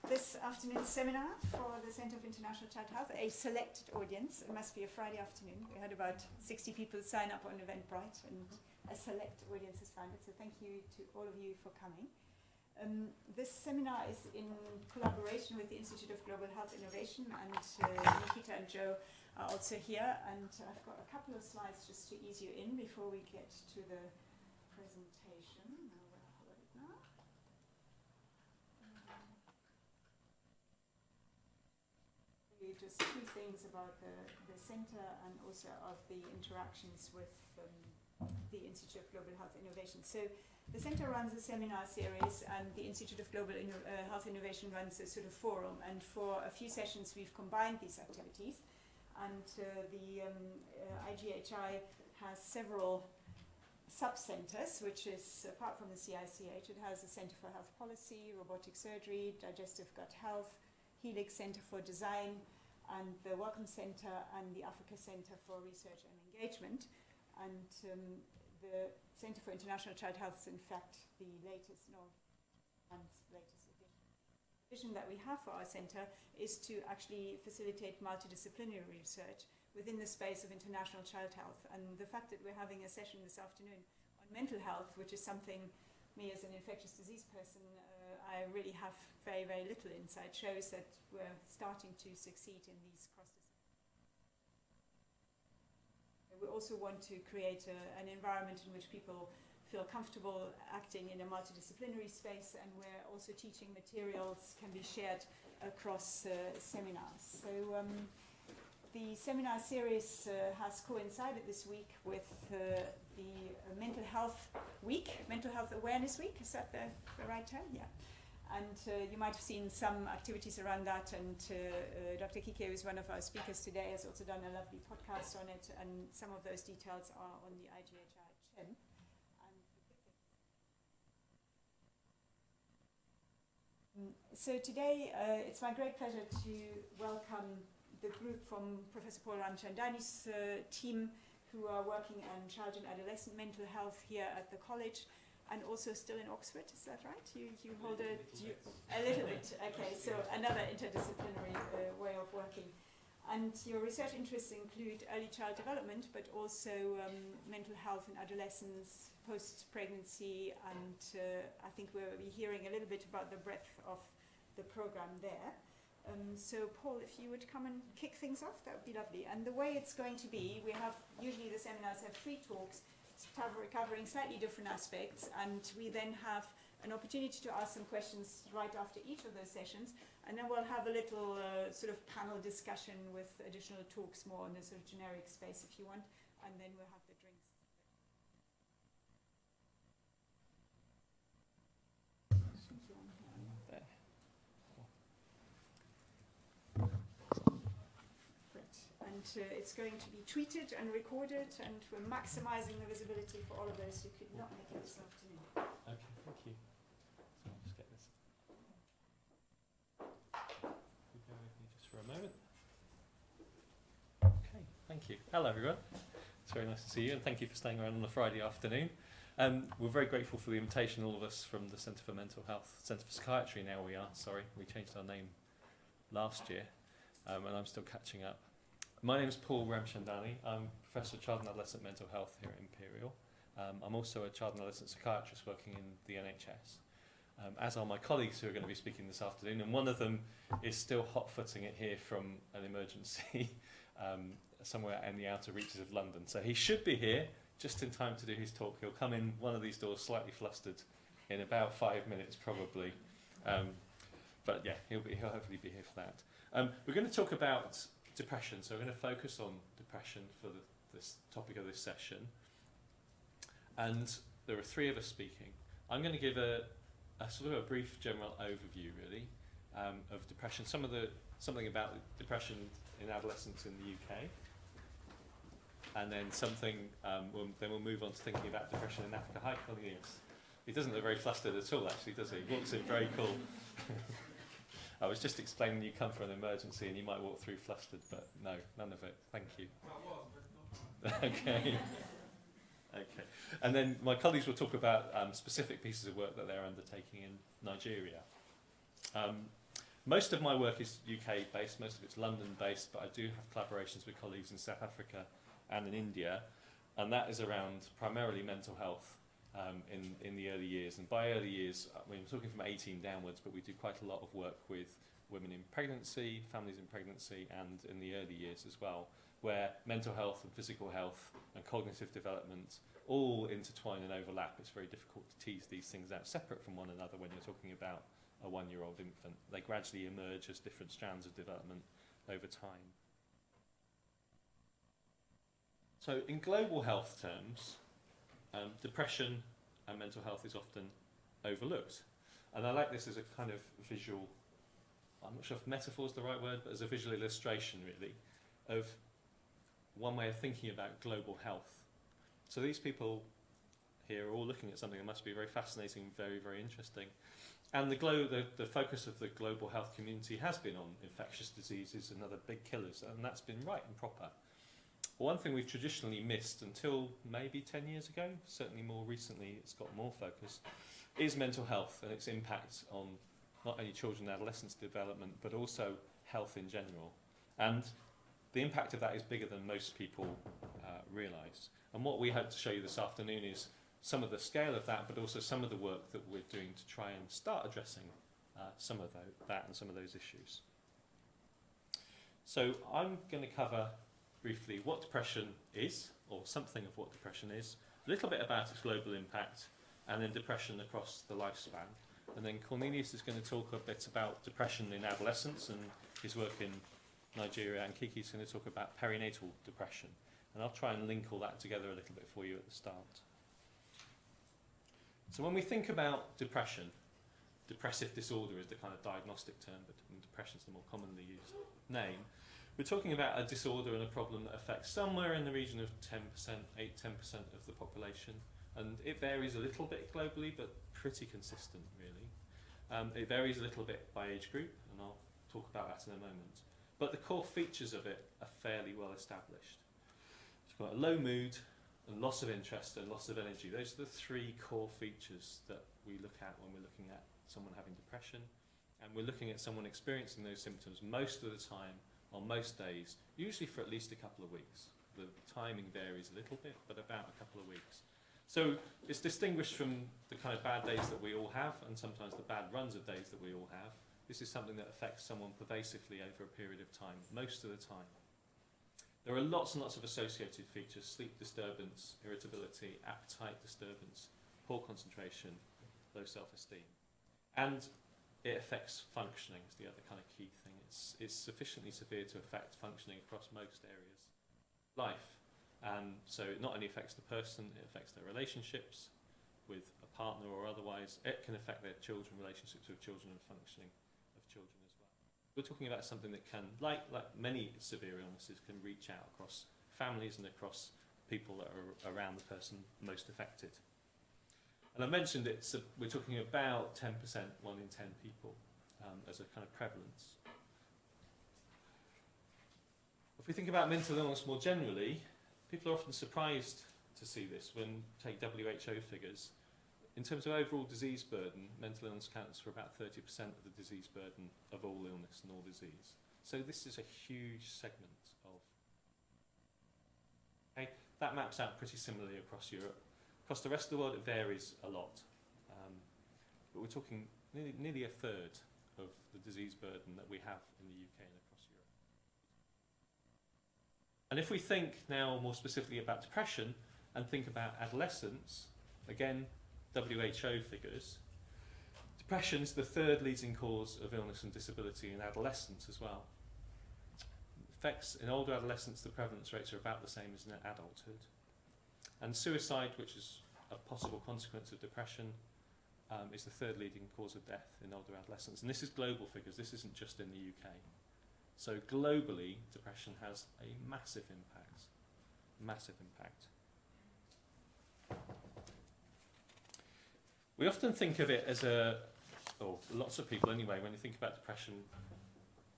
this afternoon's seminar for the Center of International Child Health, a selected audience. It must be a Friday afternoon. We had about 60 people sign up on Eventbrite, and a select audience has found it. So thank you to all of you for coming. This seminar is in collaboration with the Institute of Global Health Innovation, and Nikita and Joe are also here. And I've got a couple of slides just to ease you in before we get to the presentation. Now we'll hold it now. Just two things about the center and also of the interactions with the Institute of Global Health Innovation. So the center runs a seminar series, and the Institute of Global Health Innovation runs a sort of forum. And for a few sessions, we've combined these activities. And the IGHI has several sub-centers, which is, apart from the CICH, it has a Center for Health Policy, Robotic Surgery, Digestive Gut Health, Helix Center for Design, and the Wellcome Center and the Africa Center for Research and Engagement. And the Center for International Child Health is in fact the latest, latest edition. The vision that we have for our center is to actually facilitate multidisciplinary research within the space of international child health. And the fact that we're having a session this afternoon on mental health, which is something me as an infectious disease person, I really have very, very little insight, shows that we're starting to succeed in these cross-disciplinary. We also want to create an environment in which people feel comfortable acting in a multidisciplinary space, and where also teaching materials can be shared across seminars. So the seminar series has coincided this week with the Mental Health Week, Mental Health Awareness Week. Is that the right term? Yeah. And you might have seen some activities around that, and Dr. Kike, who is one of our speakers today, has also done a lovely podcast on it, and some of those details are on the IGHI Chin. So today, it's my great pleasure to welcome the group from Professor Paul Ramchandani's team, who are working on child and adolescent mental health here at the college, and also still in Oxford. Is that right? You hold a little bit. Okay, so another interdisciplinary way of working. And your research interests include early child development, but also mental health in adolescence, post-pregnancy, and I think we'll be hearing a little bit about the breadth of the program there. So Paul, if you would come and kick things off, that would be lovely. And the way it's going to be, usually the seminars have 3 talks, covering slightly different aspects, and we then have an opportunity to ask some questions right after each of those sessions, and then we'll have a little sort of panel discussion with additional talks more on the sort of generic space if you want, and then we'll have the drinks. It's going to be tweeted and recorded, and we're maximizing the visibility for all of those who could not make it this afternoon. Okay, thank you. So I'll just get this. You bear with me just for a moment. Okay, thank you. Hello everyone. It's very nice to see you, and thank you for staying around on a Friday afternoon. We're very grateful for the invitation, all of us from the Centre for Mental Health, Centre for Psychiatry now we are, sorry. We changed our name last year, and I'm still catching up. My name is Paul Ramchandani. I'm Professor of Child and Adolescent Mental Health here at Imperial. I'm also a child and adolescent psychiatrist working in the NHS, as are my colleagues who are going to be speaking this afternoon, and one of them is still hot-footing it here from an emergency somewhere in the outer reaches of London. So he should be here just in time to do his talk. He'll come in one of these doors slightly flustered in about 5 minutes probably. But yeah, he'll hopefully be here for that. We're going to talk about depression, so we're going to focus on depression for this topic of this session. And there are 3 of us speaking. I'm going to give a sort of a brief general overview, really, of depression, something about depression in adolescents in the UK, and then we'll move on to thinking about depression in Africa. Hi, Cornelius. He doesn't look very flustered at all, actually, does he? He walks in very cool. I was just explaining you come for an emergency and you might walk through flustered, but no, none of it. Thank you. Okay. Okay. And then my colleagues will talk about specific pieces of work that they're undertaking in Nigeria. Most of my work is UK based, most of it's London based, but I do have collaborations with colleagues in South Africa and in India, and that is around primarily mental health in the early years. And by early years, I mean, we're talking from 18 downwards, but we do quite a lot of work with women in pregnancy, families in pregnancy, and in the early years as well, where mental health and physical health and cognitive development all intertwine and overlap. It's very difficult to tease these things out separate from one another when you're talking about a one-year-old infant. They gradually emerge as different strands of development over time. So in global health terms, depression and mental health is often overlooked. And I like this as a kind of visual, I'm not sure if metaphor is the right word, but as a visual illustration really, of one way of thinking about global health. So these people here are all looking at something that must be very fascinating, very, very interesting. And the focus of the global health community has been on infectious diseases and other big killers, and that's been right and proper. One thing we've traditionally missed until maybe 10 years ago, certainly more recently it's got more focus, is mental health and its impact on not only children and adolescents' development, but also health in general. And the impact of that is bigger than most people realise. And what we hope to show you this afternoon is some of the scale of that, but also some of the work that we're doing to try and start addressing some of that and some of those issues. So I'm going to cover briefly what depression is, or something of what depression is, a little bit about its global impact, and then depression across the lifespan. And then Cornelius is going to talk a bit about depression in adolescence and his work in Nigeria, and Kiki's going to talk about perinatal depression. And I'll try and link all that together a little bit for you at the start. So when we think about depression, depressive disorder is the kind of diagnostic term, but depression is the more commonly used name. We're talking about a disorder and a problem that affects somewhere in the region of 10%, 8-10% of the population. And it varies a little bit globally, but pretty consistent, really. It varies a little bit by age group, and I'll talk about that in a moment. But the core features of it are fairly well established. It's got a low mood, and loss of interest and loss of energy. Those are the three core features that we look at when we're looking at someone having depression. And we're looking at someone experiencing those symptoms most of the time, on most days, usually for at least a couple of weeks. The timing varies a little bit, but about a couple of weeks. So it's distinguished from the kind of bad days that we all have, and sometimes the bad runs of days that we all have. This is something that affects someone pervasively over a period of time, most of the time. There are lots and lots of associated features: sleep disturbance, irritability, appetite disturbance, poor concentration, low self-esteem. And it affects functioning is the other kind of key thing. It's sufficiently severe to affect functioning across most areas of life. And so it not only affects the person, it affects their relationships with a partner or otherwise. It can affect their children, relationships with children, and functioning of children as well. We're talking about something that can, like many severe illnesses, can reach out across families and across people that are around the person most affected. And I mentioned we're talking about 10%, 1 in 10 people, as a kind of prevalence. If we think about mental illness more generally, people are often surprised to see this when take WHO figures. In terms of overall disease burden, mental illness counts for about 30% of the disease burden of all illness and all disease. So this is a huge segment of... Okay, that maps out pretty similarly across Europe. Across the rest of the world it varies a lot. But we're talking nearly a third of the disease burden that we have in the UK and across Europe. And if we think now more specifically about depression and think about adolescence, again, WHO figures, depression is the third leading cause of illness and disability in adolescence as well. Effects in older adolescents, the prevalence rates are about the same as in adulthood. And suicide, which is a possible consequence of depression, is the third leading cause of death in older adolescents. And this is global figures, this isn't just in the UK. So globally, depression has a massive impact. Massive impact. We often think of it as lots of people anyway, when you think about depression,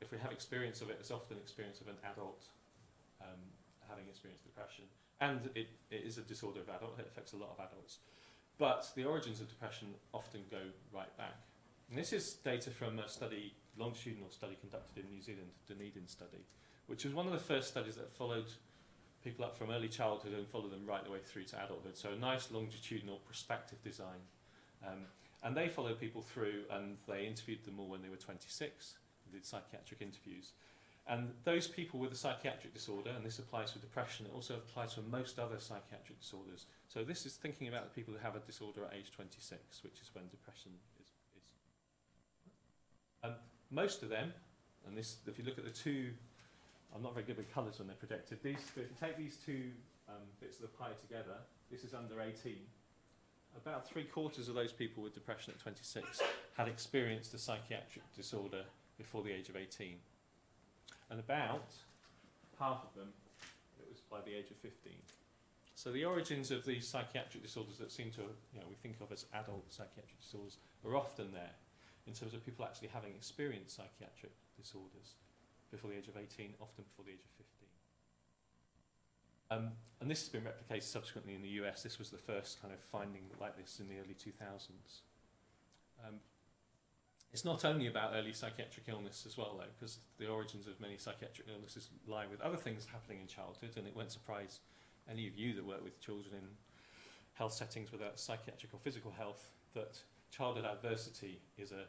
if we have experience of it, it's often experience of an adult having experienced depression. And it is a disorder of adulthood, it affects a lot of adults. But the origins of depression often go right back. And this is data from a study, longitudinal study conducted in New Zealand, Dunedin study, which was one of the first studies that followed people up from early childhood and followed them right the way through to adulthood. So a nice longitudinal prospective design. And they followed people through and they interviewed them all when they were 26, did psychiatric interviews. And those people with a psychiatric disorder, and this applies for depression, it also applies for most other psychiatric disorders. So this is thinking about the people who have a disorder at age 26, which is when depression is. Most of them, and this, if you look at the two, I'm not very good with colours when they're projected, these, if you take these two bits of the pie together, this is under 18. About 3/4 of those people with depression at 26 had experienced a psychiatric disorder before the age of 18. And about half of them, it was by the age of 15. So the origins of these psychiatric disorders that seem to, we think of as adult psychiatric disorders, are often there in terms of people actually having experienced psychiatric disorders before the age of 18, often before the age of 15. And this has been replicated subsequently in the US. This was the first kind of finding like this in the early 2000s. It's not only about early psychiatric illness as well, though, because the origins of many psychiatric illnesses lie with other things happening in childhood, and it won't surprise any of you that work with children in health settings, whether that's psychiatric or physical health, that childhood adversity is an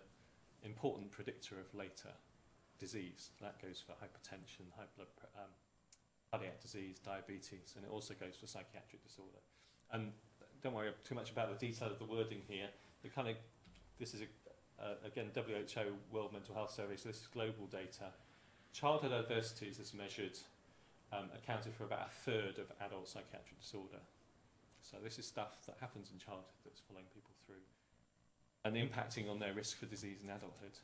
important predictor of later disease. That goes for hypertension, high blood cardiac disease, diabetes, and it also goes for psychiatric disorder. And don't worry too much about the detail of the wording here. This is again WHO World Mental Health Survey, so this is global data. Childhood adversities as measured accounted for about 1/3 of adult psychiatric disorder. So this is stuff that happens in childhood that's following people through and impacting on their risk for disease in adulthood.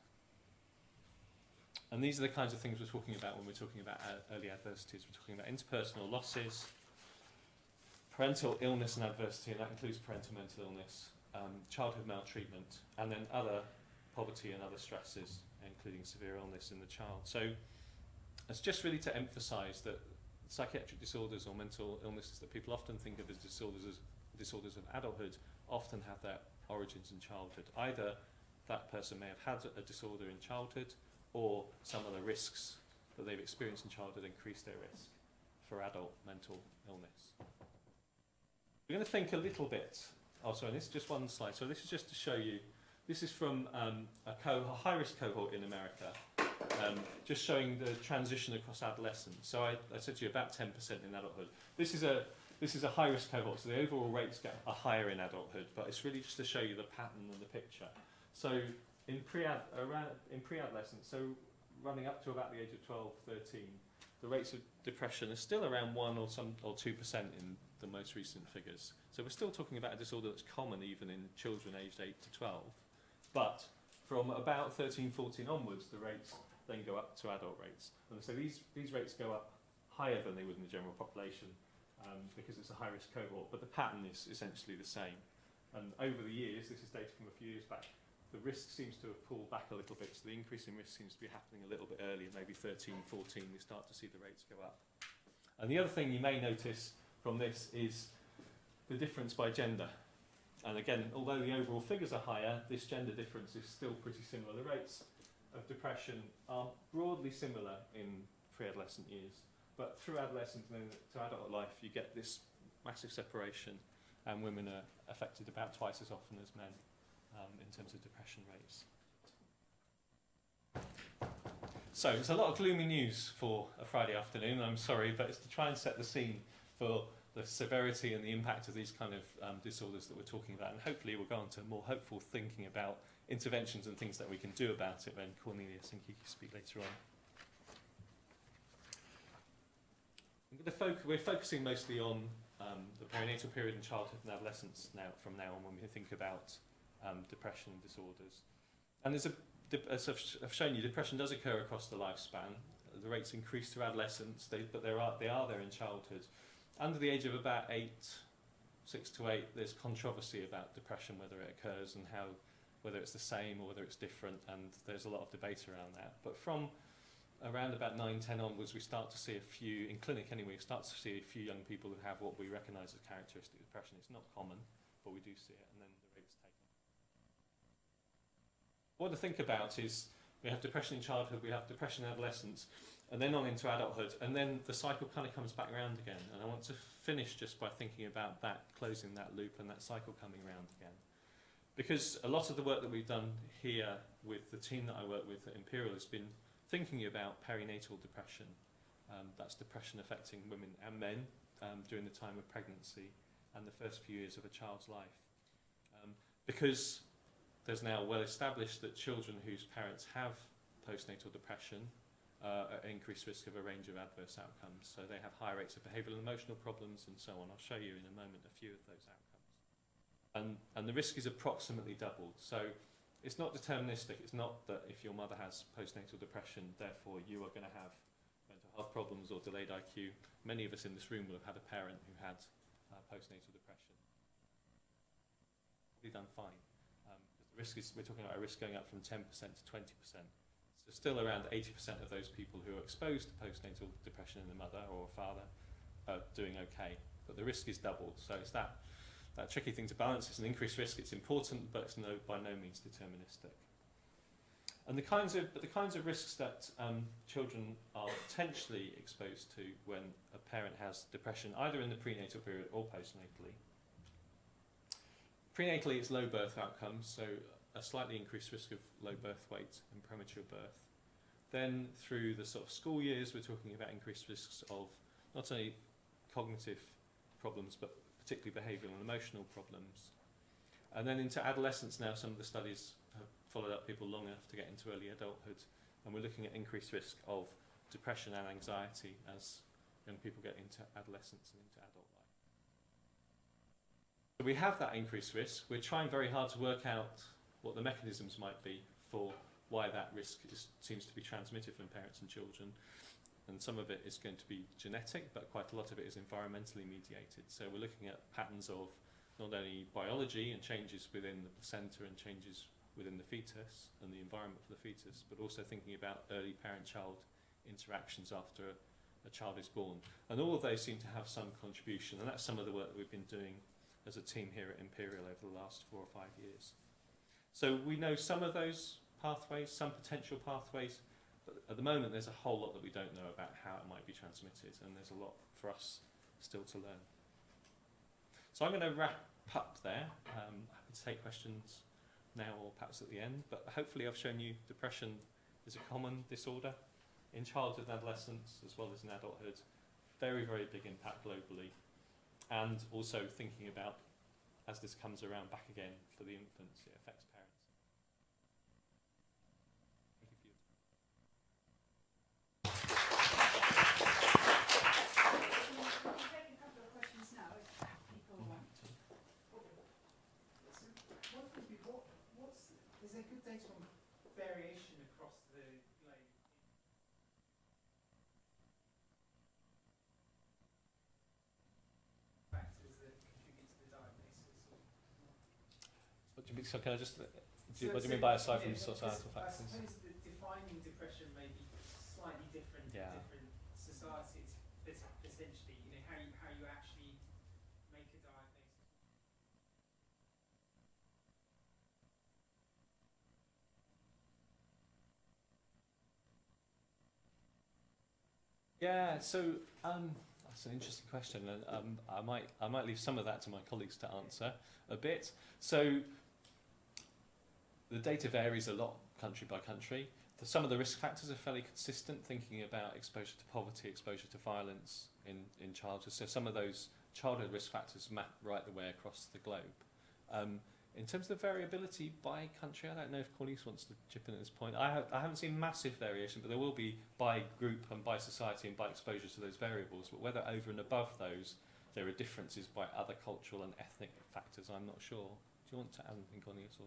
And these are the kinds of things we're talking about when we're talking about early adversities. We're talking about interpersonal losses, parental illness and adversity, and that includes parental mental illness, childhood maltreatment, and then other poverty and other stresses, including severe illness in the child. So it's just really to emphasise that psychiatric disorders or mental illnesses that people often think of as disorders of adulthood often have their origins in childhood. Either that person may have had a disorder in childhood, or some of the risks that they've experienced in childhood increase their risk for adult mental illness. We're going to think a little bit, and this is just one slide, so this is just to show you, this is from a high-risk cohort in America, just showing the transition across adolescence. So I said to you about 10% in adulthood. This is a high-risk cohort, so the overall rates are higher in adulthood, but it's really just to show you the pattern and the picture. So in pre-adolescence, so running up to about the age of 12, 13, the rates of depression are still around 1 or 2% in the most recent figures. So we're still talking about a disorder that's common even in children aged 8 to 12. But from about 13, 14 onwards, the rates then go up to adult rates. And so these rates go up higher than they would in the general population because it's a high-risk cohort, but the pattern is essentially the same. And over the years, this is data from a few years back, the risk seems to have pulled back a little bit, so the increase in risk seems to be happening a little bit earlier, maybe 13, 14, we start to see the rates go up. And the other thing you may notice from this is the difference by gender. And again, although the overall figures are higher, this gender difference is still pretty similar. The rates of depression are broadly similar in pre-adolescent years, but through adolescence and then to adult life, you get this massive separation, and women are affected about twice as often as men in terms of depression rates. So it's a lot of gloomy news for a Friday afternoon, I'm sorry, but it's to try and set the scene for the severity and the impact of these kind of disorders that we're talking about, and hopefully we'll go on to more hopeful thinking about interventions and things that we can do about it when Cornelius and Kiki speak later on. We're focusing mostly on the perinatal period in childhood and adolescence from now on when we think about depression and disorders. And as I've shown you, depression does occur across the lifespan. The rates increase through adolescence, but they are there in childhood. Under the age of about 6 to 8, there's controversy about depression, whether it occurs and whether it's the same or whether it's different, and there's a lot of debate around that. But from around about 9, 10 onwards, we start to see a few, in clinic anyway, we start to see a few young people who have what we recognise as characteristic depression. It's not common, but we do see it, and then the rates take off. what to think about is we have depression in childhood, we have depression in adolescence, and then on into adulthood, and then the cycle kind of comes back around again. And I want to finish just by thinking about that, closing that loop and that cycle coming around again. Because a lot of the work that we've done here with the team that I work with at Imperial has been thinking about perinatal depression. That's depression affecting women and men during the time of pregnancy and the first few years of a child's life. Because there's now well established that children whose parents have postnatal depression are at increased risk of a range of adverse outcomes. So they have high rates of behavioural and emotional problems and so on. I'll show you in a moment a few of those outcomes. And the risk is approximately doubled. So it's not deterministic. It's not that if your mother has postnatal depression, therefore you are going to have mental health problems or delayed IQ. Many of us in this room will have had a parent who had postnatal depression. Probably done fine. The risk is, we're talking about a risk going up from 10% to 20%. So still around 80% of those people who are exposed to postnatal depression in a mother or a father are doing okay. But the risk is doubled. So it's that tricky thing to balance. It's an increased risk. It's important, but it's by no means deterministic. And the kinds of risks that children are potentially exposed to when a parent has depression, either in the prenatal period or postnatally. Prenatally, it's low birth outcomes, so a slightly increased risk of low birth weight and premature birth. Then through the sort of school years, we're talking about increased risks of not only cognitive problems, but particularly behavioural and emotional problems. And then into adolescence now, some of the studies have followed up people long enough to get into early adulthood, and we're looking at increased risk of depression and anxiety as young people get into adolescence and into adult life. So we have that increased risk. We're trying very hard to work out what the mechanisms might be for why that risk seems to be transmitted from parents and children. And some of it is going to be genetic, but quite a lot of it is environmentally mediated. So we're looking at patterns of not only biology and changes within the placenta and changes within the fetus and the environment for the fetus, but also thinking about early parent-child interactions after a child is born. And all of those seem to have some contribution, and that's some of the work that we've been doing as a team here at Imperial over the last 4 or 5 years. So we know some of those pathways, some potential pathways, but at the moment there's a whole lot that we don't know about how it might be transmitted, and there's a lot for us still to learn. So I'm going to wrap up there. Happy to take questions now or perhaps at the end, but hopefully I've shown you depression is a common disorder in childhood and adolescence as well as in adulthood. Very, very big impact globally, and also thinking about, as this comes around back again for the infants, it affects parents. Thank you for your time. We'll take a couple of questions now if people want. Is there good data on variation across the globe? Factors that contribute to the diagnosis? What do you mean? So can I just? What do you mean by aside from societal factors? I suppose that defining depression may be slightly different in different societies. Essentially, you know, how you actually make a diagnosis. Yeah, so that's an interesting question, and I might leave some of that to my colleagues to answer a bit. So the data varies a lot country by country. Some of the risk factors are fairly consistent, thinking about exposure to poverty, exposure to violence in childhood. So some of those childhood risk factors map right the way across the globe. In terms of variability by country, I don't know if Cornelius wants to chip in at this point. I haven't seen massive variation, but there will be by group and by society and by exposure to those variables. But whether over and above those, there are differences by other cultural and ethnic factors, I'm not sure. Do you want to add anything, Cornelius? Or?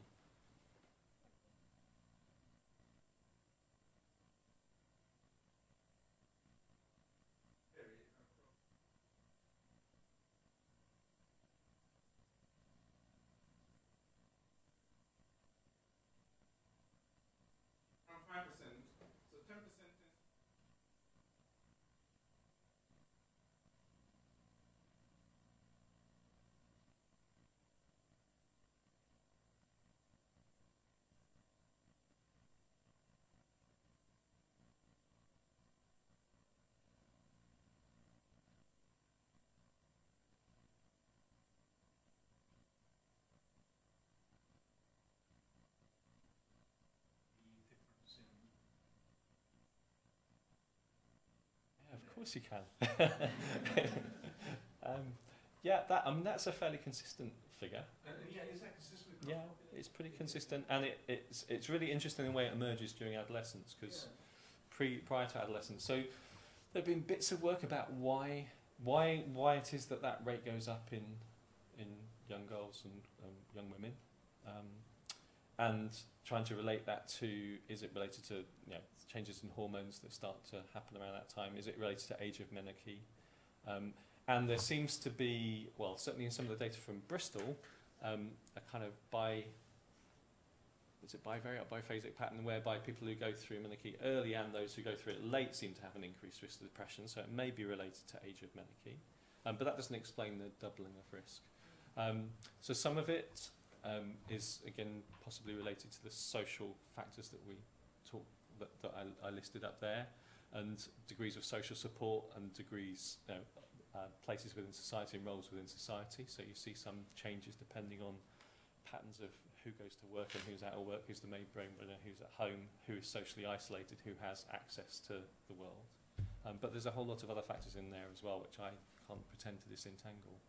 Around 5%. So 10% is. course you can. Yeah, that's a fairly consistent figure. Yeah, is that consistent? Yeah, it's pretty consistent, and it's really interesting the way it emerges during adolescence, because prior to adolescence. So there have been bits of work about why it is that rate goes up in young girls and young women, and trying to relate that to, is it related to changes in hormones that start to happen around that time? Is it related to age of menarche? And there seems to be, well, certainly in some of the data from Bristol, a kind of biphasic pattern whereby people who go through menarche early and those who go through it late seem to have an increased risk of depression, so it may be related to age of menarche. But that doesn't explain the doubling of risk. So some of it is, again, possibly related to the social factors that I listed up there, and degrees of social support and degrees, places within society and roles within society. So you see some changes depending on patterns of who goes to work and who's out of work, who's the main breadwinner, who's at home, who is socially isolated, who has access to the world. But there's a whole lot of other factors in there as well, which I can't pretend to disentangle.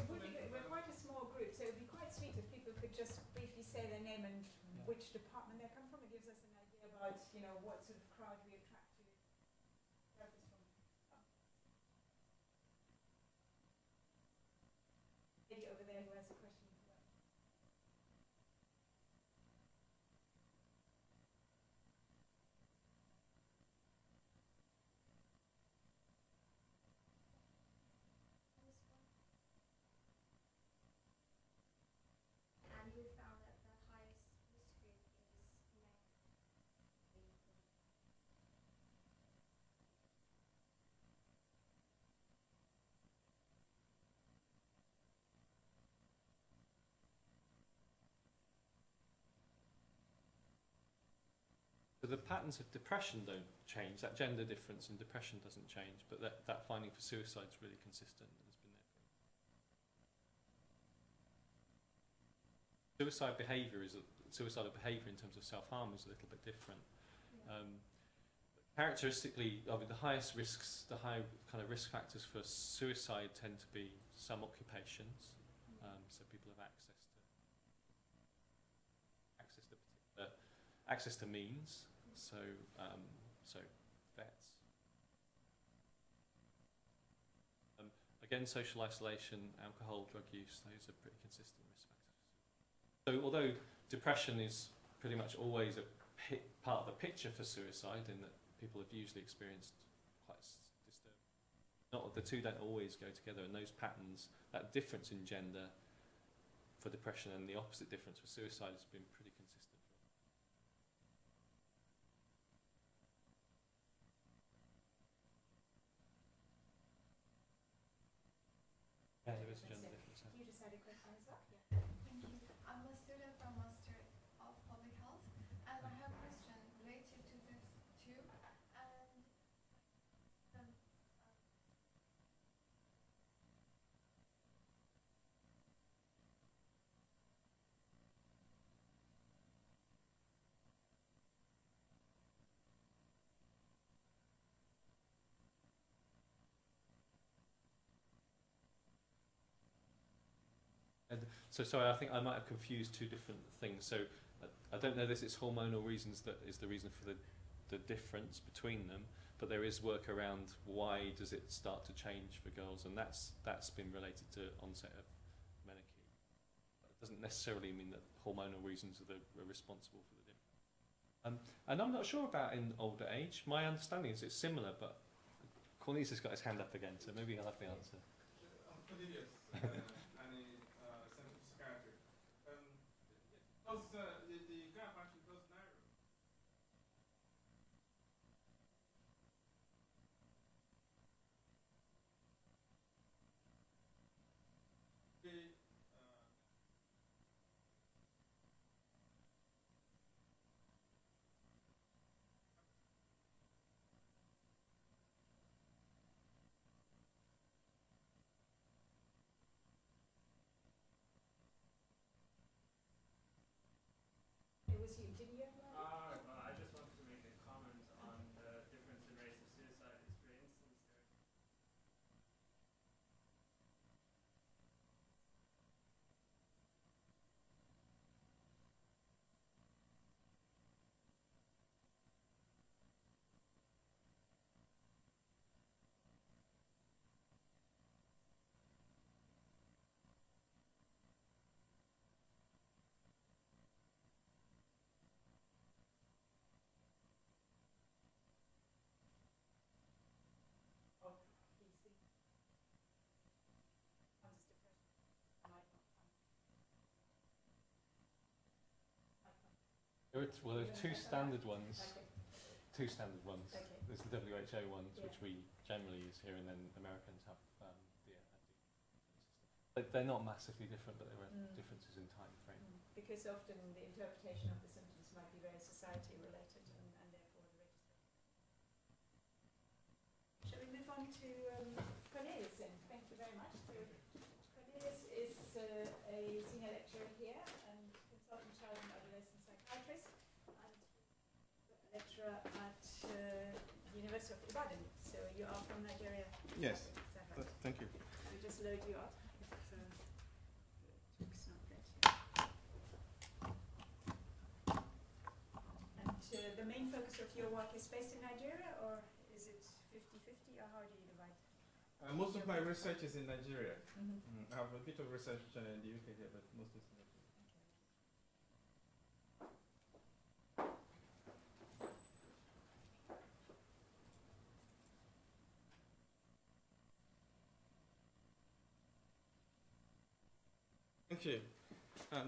We're quite a small group, so it would be quite sweet if people could just briefly say their name and which department they come from. It gives us an idea about, what sort of crowd we attract to therapists from. Lady over there who has a question. And we found that the highest risk group is men. So the patterns of depression don't change. That gender difference in depression doesn't change, but that finding for suicide is really consistent and has been there. Suicidal behaviour in terms of self-harm is a little bit different. Characteristically, the highest risks, the high kind of risk factors for suicide tend to be some occupations. So people have access to means. So vets. Again, social isolation, alcohol, drug use, those are pretty consistent risk factors. So although depression is pretty much always a part of the picture for suicide, in that people have usually experienced quite disturbing. The two don't always go together, and those patterns, that difference in gender for depression and the opposite difference for suicide has been pretty consistent. Yeah, there is a gender difference. You just had a question as well? Yeah. Thank you. I'm a student from Master of Public Health, and I have a question related to this too. And So sorry, I think I might have confused two different things. So I don't know this, it's hormonal reasons that is the reason for the difference between them, but there is work around why does it start to change for girls, and that's been related to onset of menarche. It doesn't necessarily mean that hormonal reasons are responsible for the difference. And I'm not sure about in older age. My understanding is it's similar, but Cornelius has got his hand up again, so maybe he'll have the answer. Cornelius, Center for Psychiatry. The gap actually does narrow. There are two standard ones. Okay. Two standard ones. Okay. There's the WHO ones, Yeah. which we generally use here, and then Americans have they're not massively different, but there are differences in time frame. Because often the interpretation of the symptoms might be very society related, and therefore the register. Shall we move on to Cornelius then? Thank you very much. So Cornelius is a senior lecturer here and consultant child and adolescent psychiatrist, and a lecturer at University of Ibadan. So you are from Nigeria. Yes. Is that right? Thank you. We just load you up. It's not good. And the main focus of your work is based in Nigeria, or is it 50-50, or how do you divide? Most of my research is in Nigeria. Mm-hmm. I have a bit of research in the UK here, but most is in Nigeria. Thank you.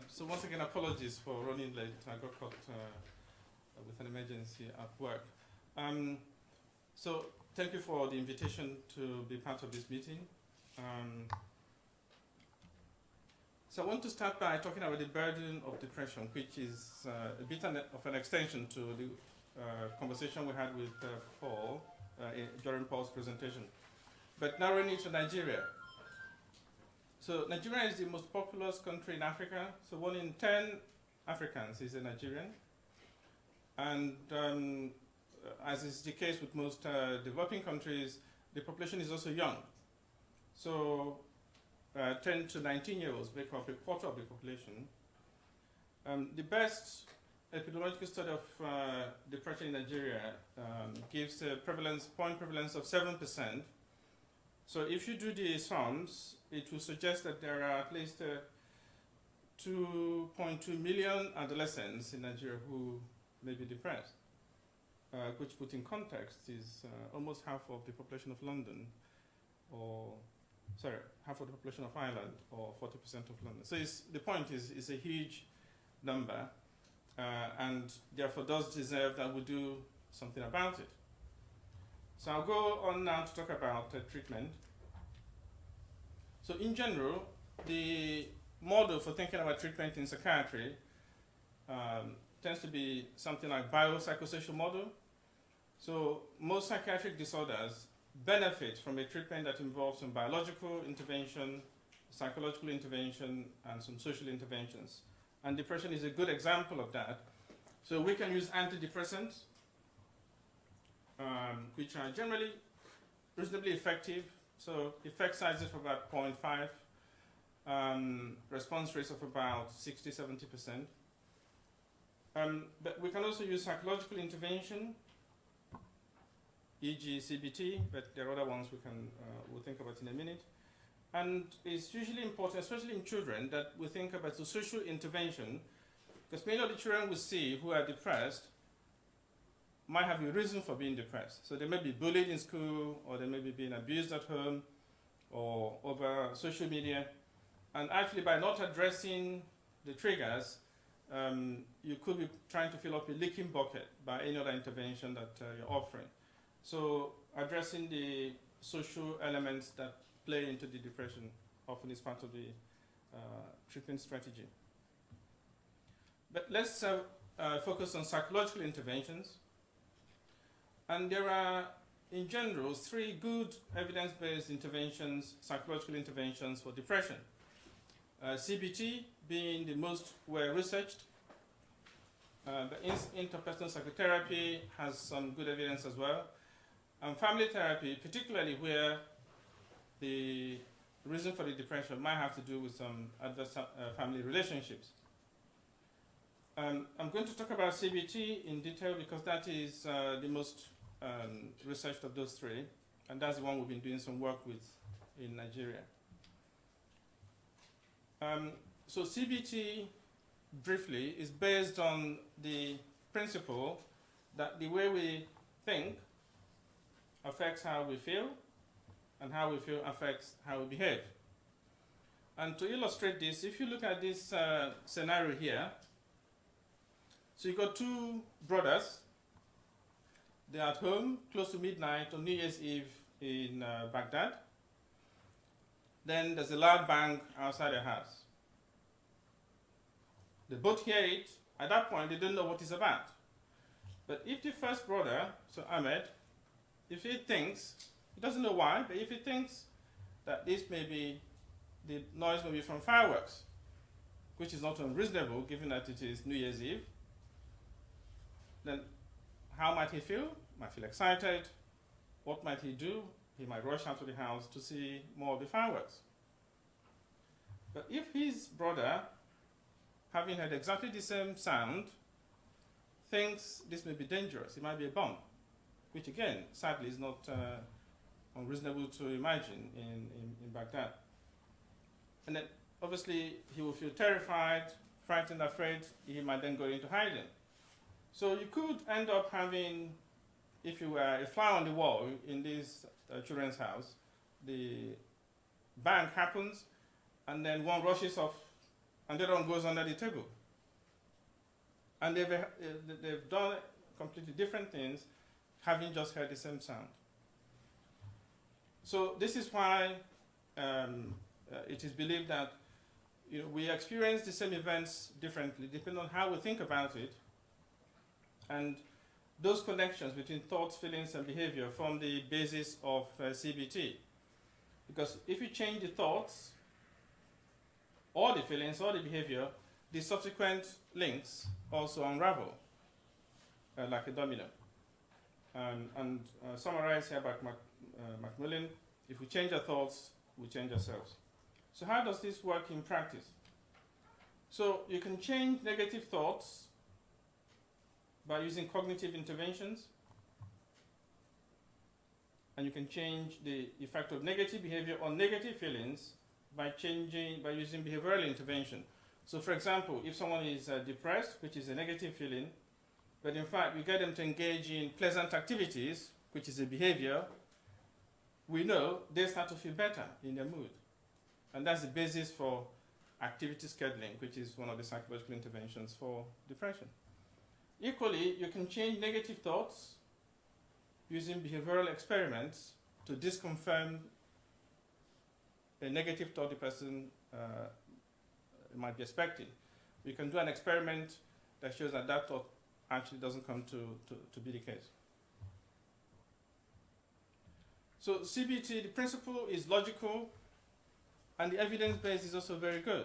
So once again, apologies for running late. I got caught with an emergency at work. So thank you for the invitation to be part of this meeting. So I want to start by talking about the burden of depression, which is a bit of an extension to the conversation we had with Paul during Paul's presentation, but narrowing it to Nigeria. So Nigeria is the most populous country in Africa. So 1 in 10 Africans is a Nigerian. And as is the case with most developing countries, the population is also young. So 10 to 19-year-olds make up a quarter of the population. The best epidemiological study of depression in Nigeria gives a point prevalence of 7%. So if you do the sums, it will suggest that there are at least 2.2 million adolescents in Nigeria who may be depressed, which put in context is almost half of the population of London, half of the population of Ireland, or 40% of London. So the point is, it's a huge number, and therefore does deserve that we do something about it. So I'll go on now to talk about treatment. So in general, the model for thinking about treatment in psychiatry tends to be something like biopsychosocial model. So most psychiatric disorders benefit from a treatment that involves some biological intervention, psychological intervention, and some social interventions. And depression is a good example of that. So we can use antidepressants, which are generally reasonably effective. So effect sizes of about 0.5, response rates of about 60-70%. But we can also use psychological intervention, e.g. CBT, but there are other ones we'll think about in a minute. And it's usually important, especially in children, that we think about the social intervention, because many of the children we see who are depressed might have a reason for being depressed. So they may be bullied in school, or they may be being abused at home, or over social media. And actually, by not addressing the triggers, you could be trying to fill up a leaking bucket by any other intervention that you're offering. So addressing the social elements that play into the depression often is part of the treatment strategy. But let's focus on psychological interventions. And there are, in general, 3 good evidence-based interventions, psychological interventions for depression. CBT being the most well-researched. But interpersonal psychotherapy has some good evidence as well. And family therapy, particularly where the reason for the depression might have to do with some adverse family relationships. I'm going to talk about CBT in detail because that is the most researched of those 3, and that's the one we've been doing some work with in Nigeria. So CBT, briefly, is based on the principle that the way we think affects how we feel, and how we feel affects how we behave. And to illustrate this, if you look at this scenario here, So you got two brothers. They're at home close to midnight on New Year's Eve in Baghdad. Then there's a loud bang outside their house. They both hear it. At that point, they don't know what it's about. But if the first brother, so Ahmed, if he thinks, he doesn't know why, but if he thinks that this may be, the noise may be from fireworks, which is not unreasonable given that it is New Year's Eve, then how might he feel? Might feel excited. What might he do? He might rush out to the house to see more of the fireworks. But if his brother, having heard exactly the same sound, thinks this may be dangerous, it might be a bomb, which again, sadly, is not unreasonable to imagine in Baghdad. And then obviously he will feel terrified, frightened, afraid. He might then go into hiding. So you could end up having, if you were a fly on the wall in this children's house, the bang happens, and then one rushes off, and the other one goes under the table. And they've done completely different things, having just heard the same sound. So this is why it is believed that we experience the same events differently, depending on how we think about it. And those connections between thoughts, feelings, and behavior form the basis of CBT. Because if you change the thoughts, or the feelings, or the behavior, the subsequent links also unravel, like a domino. And summarized here by Macmillan, if we change our thoughts, we change ourselves. So how does this work in practice? So you can change negative thoughts by using cognitive interventions, and you can change the effect of negative behavior on negative feelings by using behavioral intervention. So for example, if someone is depressed, which is a negative feeling, but in fact you get them to engage in pleasant activities, which is a behavior, we know they start to feel better in their mood. And that's the basis for activity scheduling, which is one of the psychological interventions for depression. Equally, you can change negative thoughts using behavioral experiments to disconfirm a negative thought the person might be expecting. We can do an experiment that shows that that thought actually doesn't come to be the case. So CBT, the principle is logical, and the evidence base is also very good.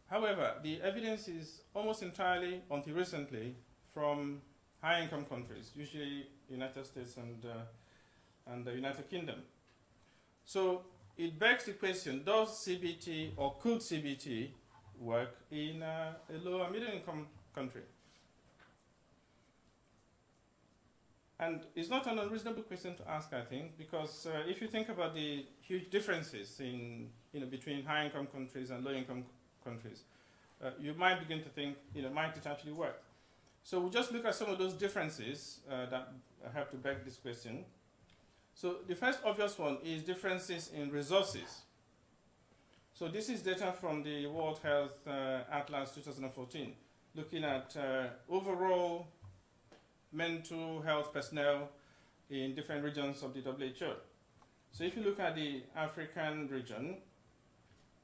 However, the evidence is almost entirely, until recently, from high-income countries, usually United States and the United Kingdom. So it begs the question, does CBT or could CBT work in a low and middle-income country? And it's not an unreasonable question to ask, I think, because if you think about the huge differences between high-income countries and low-income countries, you might begin to think, might it actually work? So we'll just look at some of those differences that have to beg this question. So the first obvious one is differences in resources. So this is data from the World Health Atlas 2014, looking at overall mental health personnel in different regions of the WHO. So if you look at the African region,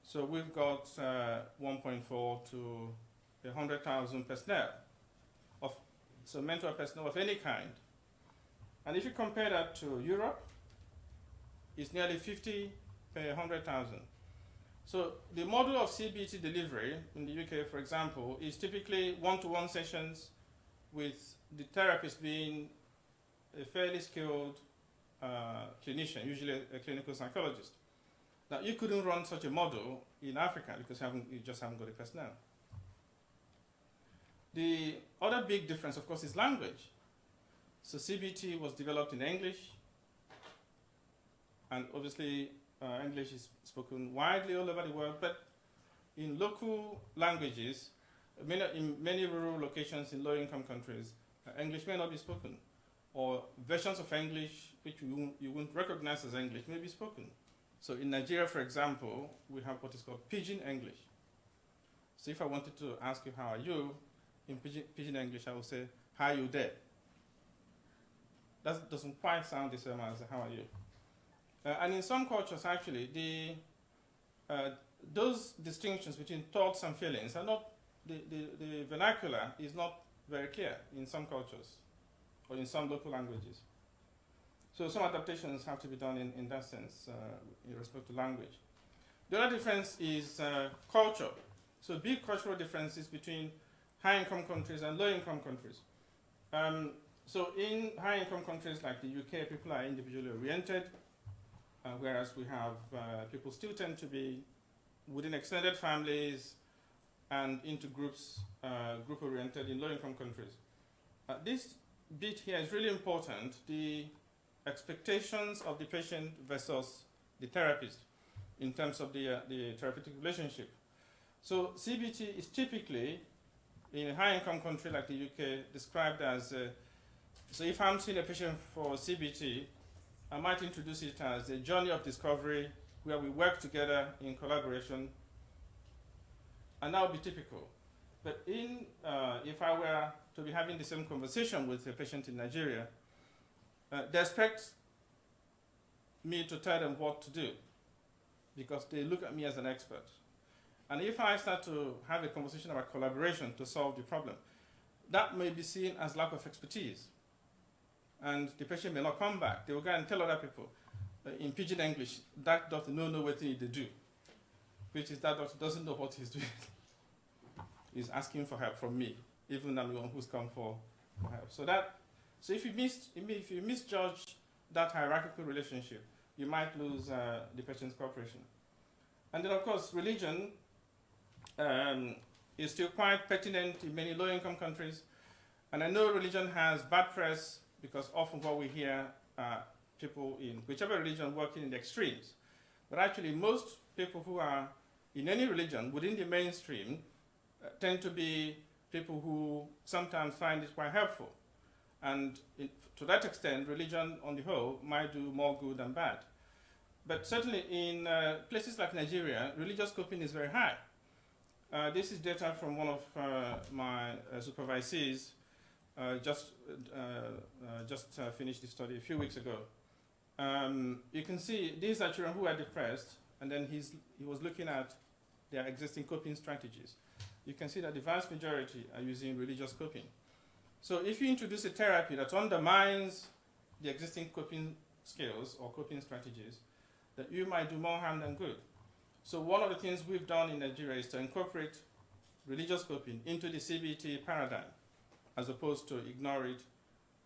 so we've got 1.4 to 100,000 personnel, so mental personnel of any kind. And if you compare that to Europe, it's nearly 50 per 100,000. So the model of CBT delivery in the UK, for example, is typically one-to-one sessions with the therapist being a fairly skilled clinician, usually a clinical psychologist. Now, you couldn't run such a model in Africa because you just haven't got the personnel. The other big difference, of course, is language. So CBT was developed in English, and obviously English is spoken widely all over the world, but in local languages, in many rural locations in low-income countries, English may not be spoken, or versions of English which you wouldn't recognize as English may be spoken. So in Nigeria, for example, we have what is called Pidgin English. So if I wanted to ask you, how are you, in Pidgin English, I would say, "How you there?" That doesn't quite sound the same as "How are you?" And in some cultures, actually, those distinctions between thoughts and feelings are not, the vernacular is not very clear in some cultures or in some local languages. So some adaptations have to be done in that sense in respect to language. The other difference is culture. So big cultural differences between high-income countries and low-income countries. So in high-income countries like the UK, people are individually oriented, whereas we have people still tend to be within extended families and into groups, group-oriented in low-income countries. This bit here is really important, the expectations of the patient versus the therapist in terms of the therapeutic relationship. So CBT is typically, in a high-income country like the UK, described as, so if I'm seeing a patient for CBT, I might introduce it as a journey of discovery where we work together in collaboration, and that would be typical. But if I were to be having the same conversation with a patient in Nigeria, they expect me to tell them what to do because they look at me as an expert. And if I start to have a conversation about collaboration to solve the problem, that may be seen as lack of expertise. And the patient may not come back. They will go and tell other people in Pidgin English, that doctor no know what they do, which is that doctor doesn't know what he's doing. He's asking for help from me, even I'm the one who's come for help. So if you misjudge that hierarchical relationship, you might lose the patient's cooperation. And then, of course, religion is still quite pertinent in many low-income countries. And I know religion has bad press because often what we hear are people in whichever religion working in the extremes. But actually, most people who are in any religion within the mainstream tend to be people who sometimes find it quite helpful. And to that extent, religion on the whole might do more good than bad. But certainly in places like Nigeria, religious coping is very high. This is data from one of my supervisees, just finished the study a few weeks ago. You can see these are children who are depressed, and then he was looking at their existing coping strategies. You can see that the vast majority are using religious coping. So if you introduce a therapy that undermines the existing coping skills or coping strategies, that you might do more harm than good. So one of the things we've done in Nigeria is to incorporate religious coping into the CBT paradigm, as opposed to ignore it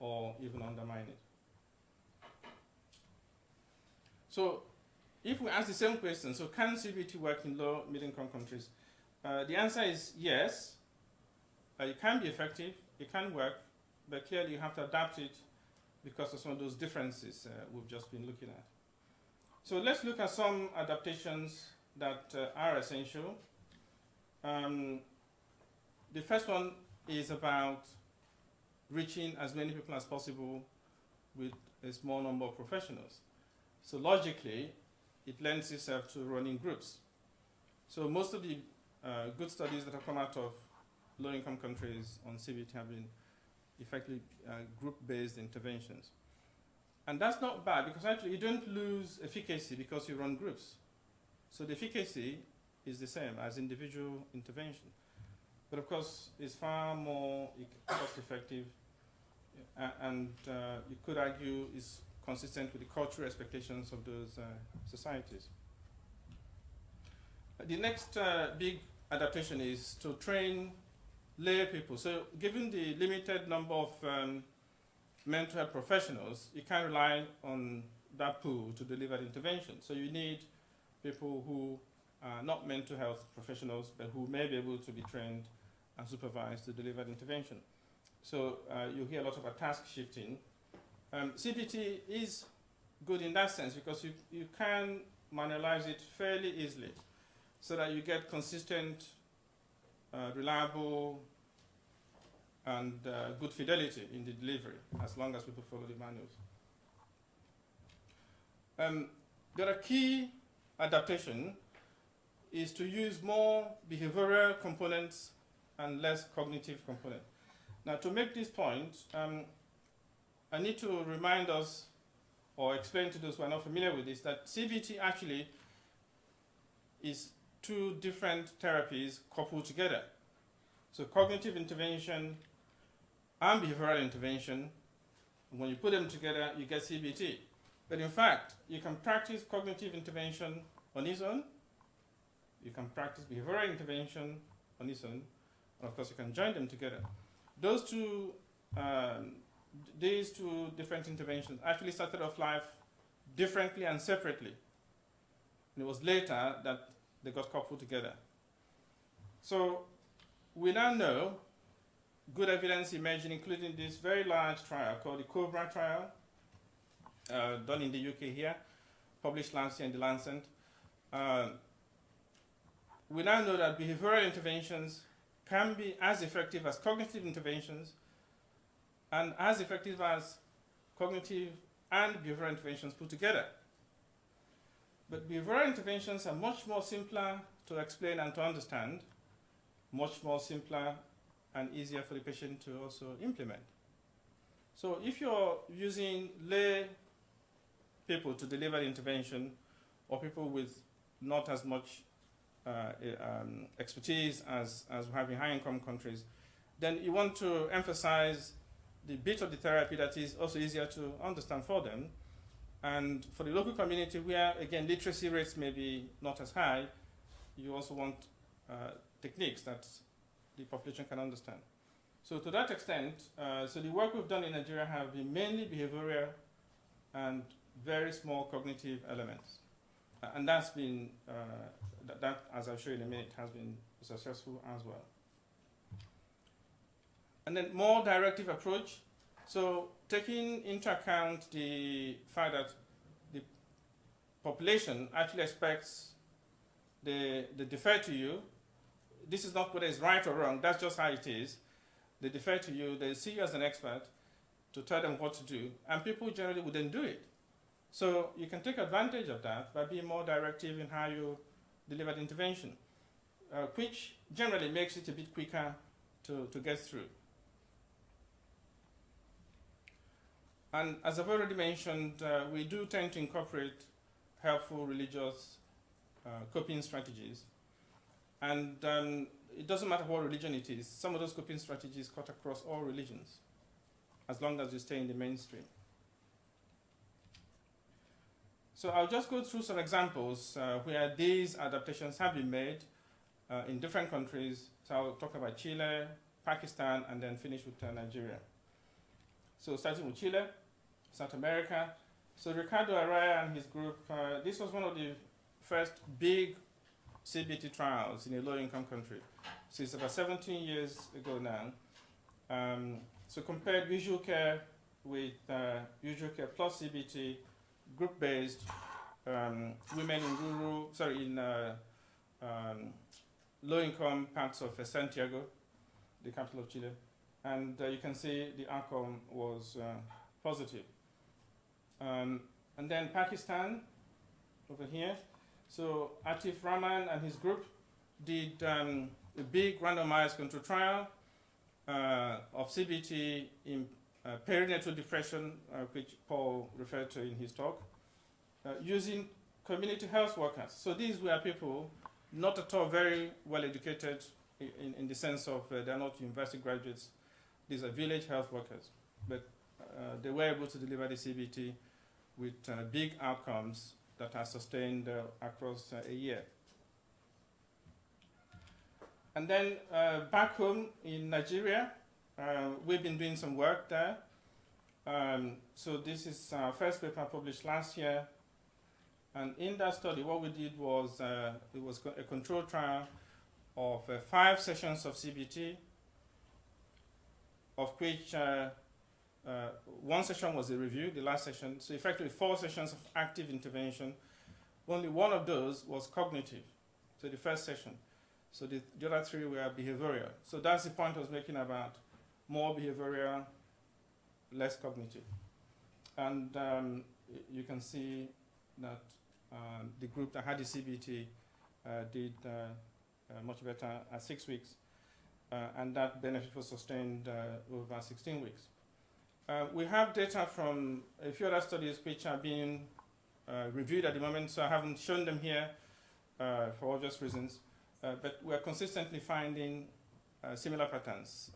or even undermine it. So if we ask the same question, so can CBT work in low middle-income countries? The answer is yes. It can be effective, it can work, but clearly you have to adapt it because of some of those differences we've just been looking at. So let's look at some adaptations that are essential. The first one is about reaching as many people as possible with a small number of professionals. So logically, it lends itself to running groups. So most of the good studies that have come out of low-income countries on CBT have been effectively group-based interventions. And that's not bad because actually you don't lose efficacy because you run groups. So the efficacy is the same as individual intervention. But of course, it's far more cost-effective and you could argue is consistent with the cultural expectations of those societies. The next big adaptation is to train lay people. So given the limited number of mental health professionals, you can't rely on that pool to deliver the intervention. So you need people who are not mental health professionals, but who may be able to be trained and supervised to deliver the intervention. So you hear a lot about task shifting. CBT is good in that sense because you can manualize it fairly easily so that you get consistent, reliable, and good fidelity in the delivery as long as people follow the manuals. The other key adaptation is to use more behavioral components and less cognitive component. Now, to make this point, I need to remind us or explain to those who are not familiar with this that CBT actually is two different therapies coupled together. So cognitive intervention and behavioral intervention, when you put them together, you get CBT. But in fact, you can practice cognitive intervention on its own, you can practice behavioral intervention on its own, and of course you can join them together. Those two, these two different interventions actually started off life differently and separately. And it was later that they got coupled together. So we now know good evidence emerging, including this very large trial called the COBRA trial, done in the UK here, published last year in the Lancet. We now know that behavioral interventions can be as effective as cognitive interventions and as effective as cognitive and behavioral interventions put together. But behavioral interventions are much more simpler to explain and to understand, much more simpler and easier for the patient to also implement. So if you're using lay people to deliver the intervention, or people with not as much expertise as we have in high-income countries, then you want to emphasize the bit of the therapy that is also easier to understand for them. And for the local community where, again, literacy rates may be not as high, you also want techniques that the population can understand. So to that extent, so the work we've done in Nigeria have been mainly behavioral and very small cognitive elements. And that's been, that, as I'll show you in a minute, has been successful as well. And then more directive approach. So taking into account the fact that the population actually expects they defer to you. This is not whether it's right or wrong, that's just how it is. They defer to you, they see you as an expert to tell them what to do, and people generally wouldn't do it. So you can take advantage of that by being more directive in how you deliver the intervention, which generally makes it a bit quicker to get through. And as I've already mentioned, we do tend to incorporate helpful religious coping strategies. And it doesn't matter what religion it is. Some of those coping strategies cut across all religions, as long as you stay in the mainstream. So I'll just go through some examples where these adaptations have been made in different countries. So I'll talk about Chile, Pakistan, and then finish with Nigeria. So starting with Chile, South America. So Ricardo Araya and his group, this was one of the first big CBT trials in a low-income country. So it's about 17 years ago now. So compared visual care with visual care plus CBT, group-based, women in low-income parts of Santiago, the capital of Chile. And you can see the outcome was positive. And then Pakistan, over here. So Atif Rahman and his group did a big randomized control trial of CBT in perinatal depression, which Paul referred to in his talk, using community health workers. So these were people not at all very well educated in the sense of they're not university graduates. These are village health workers. But they were able to deliver the CBT with big outcomes that are sustained across a year. And then back home in Nigeria, we've been doing some work there. So this is our first paper published last year. And in that study, what we did was, it was a controlled trial of 5 sessions of CBT, of which one session was a review, the last session. So effectively 4 sessions of active intervention. Only one of those was cognitive, so the first session. So the other 3 were behavioral. So that's the point I was making about more behavioral, less cognitive. And you can see that the group that had the CBT did much better at 6 weeks. and that benefit was sustained over 16 weeks. We have data from a few other studies which are being reviewed at the moment, so I haven't shown them here for obvious reasons, but we're consistently finding similar patterns,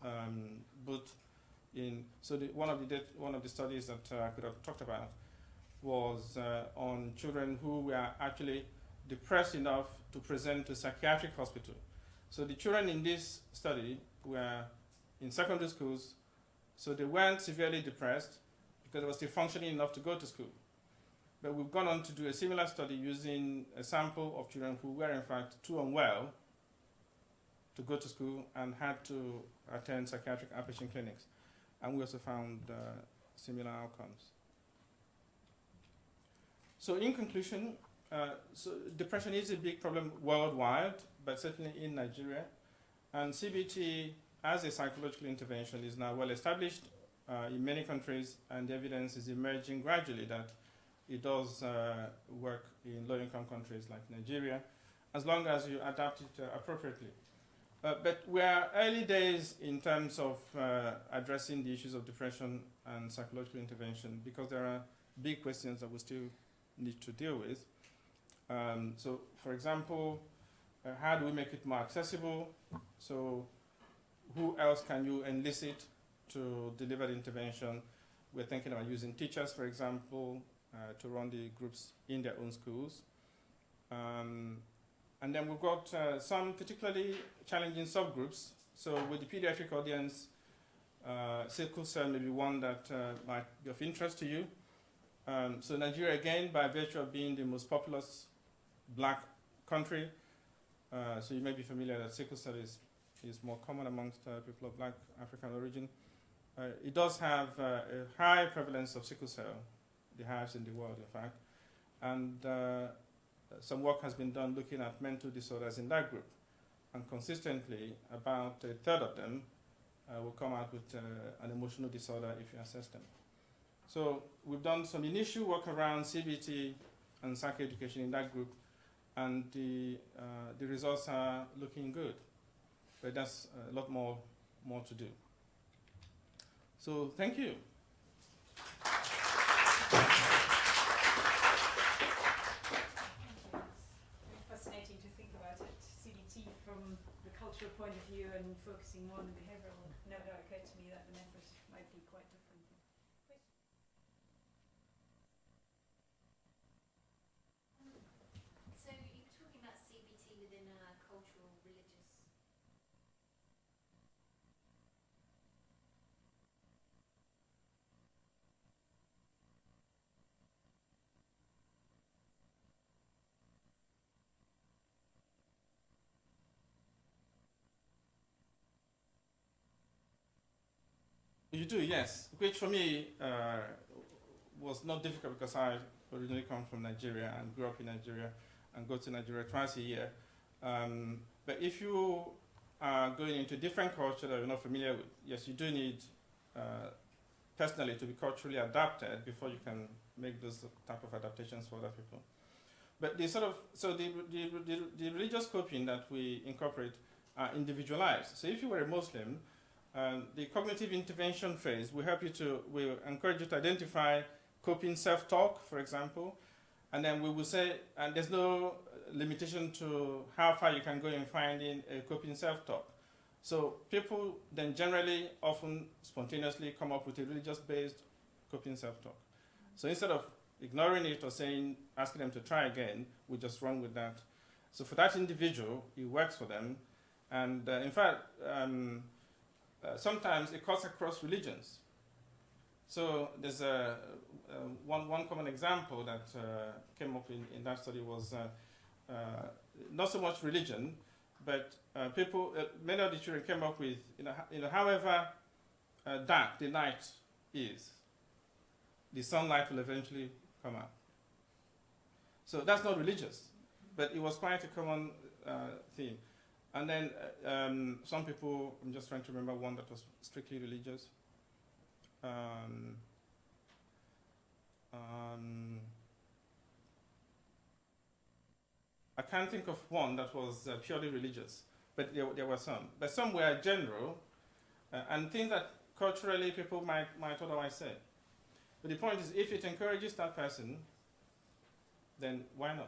both in, so one of the studies that I could have talked about was on children who were actually depressed enough to present to psychiatric hospital. So the children in this study were in secondary schools, so they weren't severely depressed because they were still functioning enough to go to school. But we've gone on to do a similar study using a sample of children who were in fact too unwell to go to school and had to attend psychiatric outpatient clinics. And we also found similar outcomes. So in conclusion, so depression is a big problem worldwide, but certainly in Nigeria. And CBT as a psychological intervention is now well established in many countries, and the evidence is emerging gradually that it does work in low-income countries like Nigeria, as long as you adapt it appropriately. But we are early days in terms of addressing the issues of depression and psychological intervention, because there are big questions that we still need to deal with. So, for example, how do we make it more accessible? So, who else can you elicit to deliver the intervention? We're thinking about using teachers, for example, to run the groups in their own schools. And then we've got some particularly challenging subgroups. So with the pediatric audience, sickle cell may be one that might be of interest to you. So Nigeria, again, by virtue of being the most populous black country, so you may be familiar that sickle cell is more common amongst people of black African origin. It does have a high prevalence of sickle cell, the highest in the world, in fact. And some work has been done looking at mental disorders in that group. And consistently, about a third of them will come out with an emotional disorder if you assess them. So we've done some initial work around CBT and psychoeducation in that group, and the results are looking good. But there's a lot more to do. So thank you. Cultural point of view and focusing more on the behavioral, never occurred to me that the method might be quite different. So you were talking about CBT within cultural, religious. You do, yes. Which for me was not difficult because I originally come from Nigeria and grew up in Nigeria and go to Nigeria twice a year. But if you are going into a different culture that you're not familiar with, yes, you do need personally to be culturally adapted before you can make those type of adaptations for other people. But the the religious coping that we incorporate are individualized. So if you were a Muslim, the cognitive intervention phase will encourage you to identify coping self-talk, for example, and then we will say, and there's no limitation to how far you can go in finding a coping self-talk. So people then generally often spontaneously come up with a religious-based coping self-talk. So instead of ignoring it or asking them to try again, we just run with that. So for that individual, it works for them, and in fact, sometimes it cuts across religions. So there's one common example that came up in that study was not so much religion, but many of the children came up with, however dark the night is, the sunlight will eventually come out. So that's not religious, but it was quite a common theme. And then some people, I'm just trying to remember one that was strictly religious. I can't think of one that was purely religious. but there were some. But some were general, and things that culturally people might otherwise say. But the point is, if it encourages that person, then why not?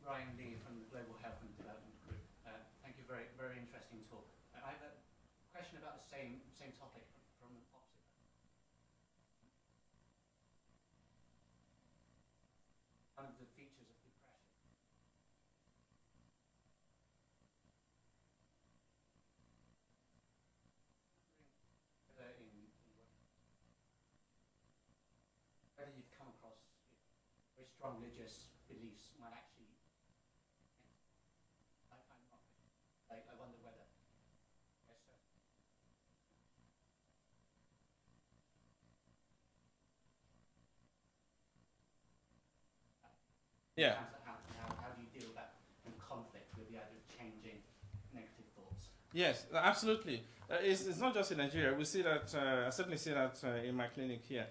Ryan Lee from the Global Health and Development Group. Thank you, very, very interesting talk. I have a question about the same topic from the opposite. One of the features of depression. Whether you've come across very strong religious beliefs might actually. I wonder whether. Yeah. How do you deal with that in conflict with the idea of changing negative thoughts? Yes, absolutely. It's not just in Nigeria. We see that, I certainly see that in my clinic here.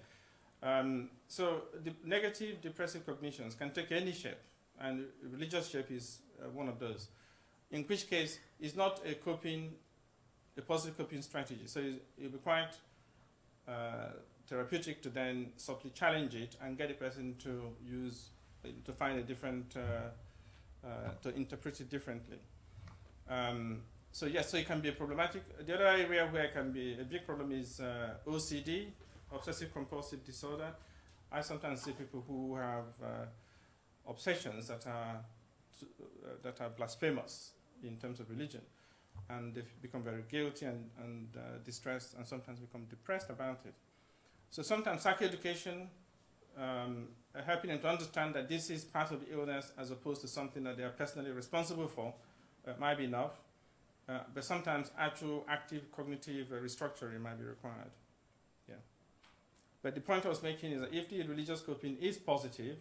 So the negative depressive cognitions can take any shape, and religious shape is one of those, in which case it's not a positive coping strategy. So it'll be quite therapeutic to then subtly challenge it and get the person to find a different, to interpret it differently. So yes, so it can be problematic. The other area where it can be a big problem is OCD, obsessive compulsive disorder. I sometimes see people who have obsessions that are blasphemous in terms of religion, and they've become very guilty and distressed, and sometimes become depressed about it. So sometimes psychoeducation, helping them to understand that this is part of the illness as opposed to something that they are personally responsible for, might be enough. But sometimes actual active cognitive restructuring might be required. Yeah. But the point I was making is that if the religious coping is positive,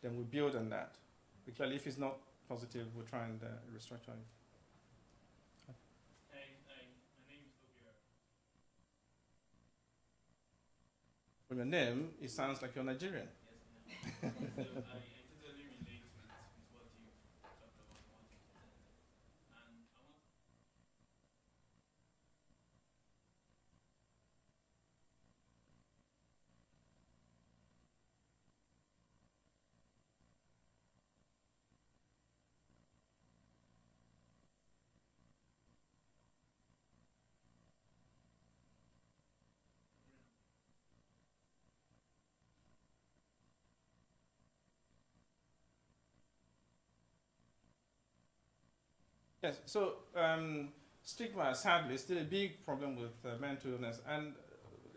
then we build on that. Because if it's not positive, we'll try and restructure it. Hey, my name is Obira. From your name, it sounds like you're Nigerian. Yes, I am. So I totally relate with what you talked about and what you presented. And I want Yes, so stigma, sadly, is still a big problem with mental illness, and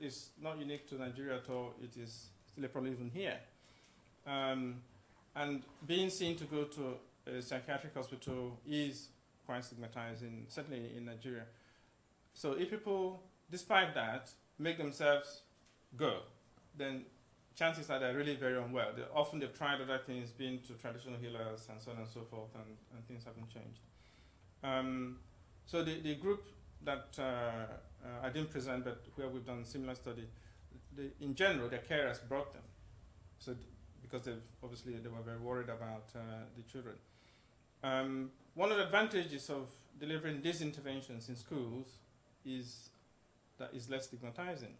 it's not unique to Nigeria at all. It is still a problem even here. And being seen to go to a psychiatric hospital is quite stigmatizing, certainly in Nigeria. So if people, despite that, make themselves go, then chances are they're really very unwell. Often they've tried other things, been to traditional healers and so on and so forth, and things haven't changed. So the group that I didn't present, but where we've done similar study, in general, their carers brought them. So because they were very worried about the children. One of the advantages of delivering these interventions in schools is that it's less stigmatizing.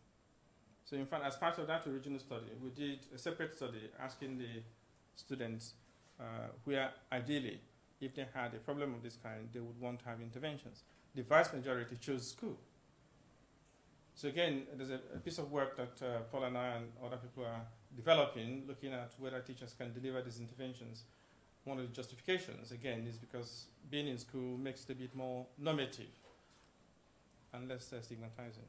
So in fact, as part of that original study, we did a separate study asking the students where ideally, if they had a problem of this kind, they would want to have interventions. The vast majority chose school. So again, there's a piece of work that Paul and I and other people are developing, looking at whether teachers can deliver these interventions. One of the justifications, again, is because being in school makes it a bit more normative and less stigmatizing.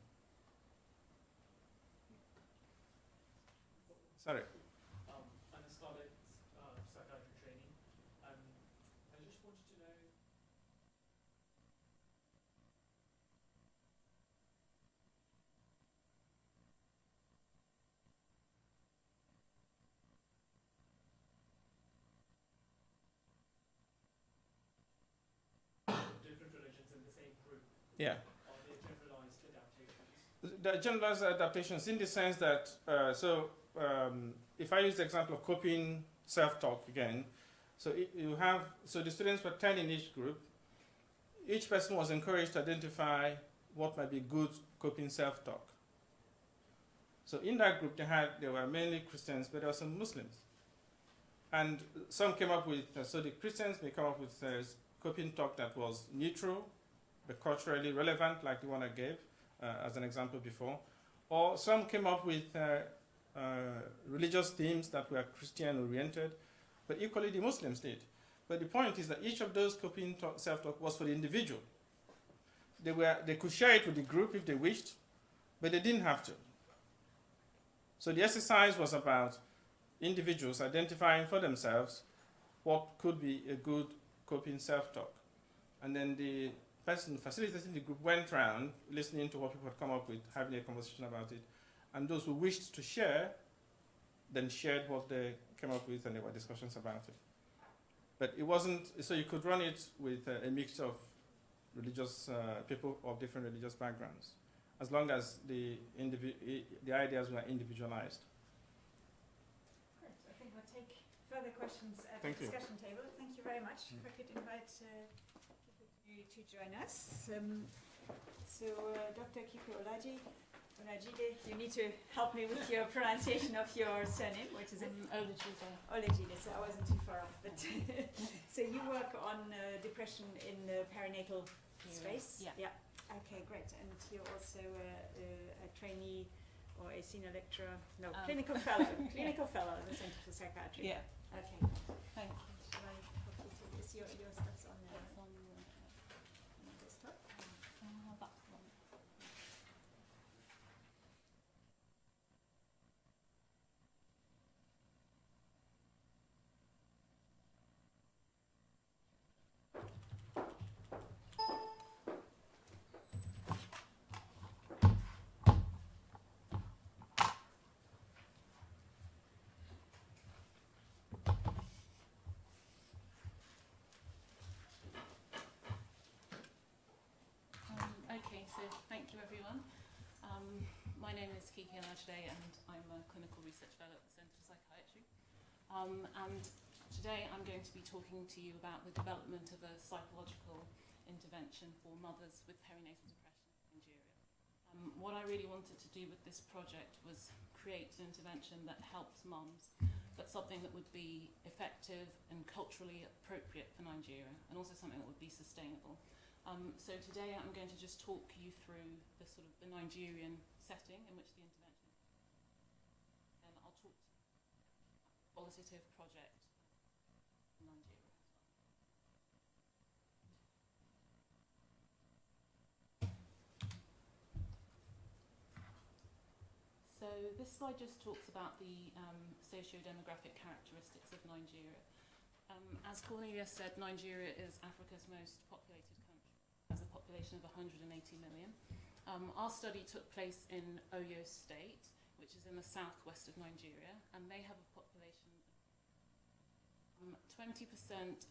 Sorry. I started psychiatry training. I just wanted to know. Different religions in the same group. Yeah. Are there generalized adaptations? The generalized adaptations in the sense that, if I use the example of coping self-talk again. So the students were 10 in each group. Each person was encouraged to identify what might be good coping self-talk. So in that group, there were mainly Christians, but there were some Muslims. And some came up with, so the Christians may come up with coping talk that was neutral, but culturally relevant, like the one I gave as an example before. Or some came up with religious themes that were Christian-oriented, but equally the Muslims did. But the point is that each of those coping self-talk was for the individual. They could share it with the group if they wished, but they didn't have to. So the exercise was about individuals identifying for themselves what could be a good coping self-talk. And then the person facilitating the group went around listening to what people had come up with, having a conversation about it. And those who wished to share then shared what they came up with, and there were discussions about it. But it wasn't, so you could run it with a mixture of religious people of different religious backgrounds, as long as the ideas were individualized. Great. I think we'll take further questions at Thank the you. discussion table. Thank you very much. If I could invite you to join us. Dr. Kiko Olajide, you need to help me with your pronunciation of your surname, which is Olajide, so I wasn't too far off. But so you work on depression in the perinatal space? Yeah. Okay, great. And you're also a trainee or a senior lecturer? No, clinical fellow. Clinical fellow at the Center for Psychiatry. Yeah. Okay. Thank you. Shall I help you through this? Your stuff's on the That's on desktop. that's the one. Okay, so thank you everyone. My name is Kiki Olajide and I'm a clinical research fellow at the Centre for Psychiatry. And today I'm going to be talking to you about the development of a psychological intervention for mothers with perinatal depression in Nigeria. What I really wanted to do with this project was create an intervention that helps mums, but something that would be effective and culturally appropriate for Nigeria, and also something that would be sustainable. So today I'm going to just talk you through the sort of the Nigerian setting in which the intervention is. And I'll talk to you about the qualitative project in Nigeria as well. So this slide just talks about the sociodemographic characteristics of Nigeria. As Cornelia said, Nigeria is Africa's most populated country. Has a population of 180 million. Our study took place in Oyo State, which is in the southwest of Nigeria, and they have a population of 20%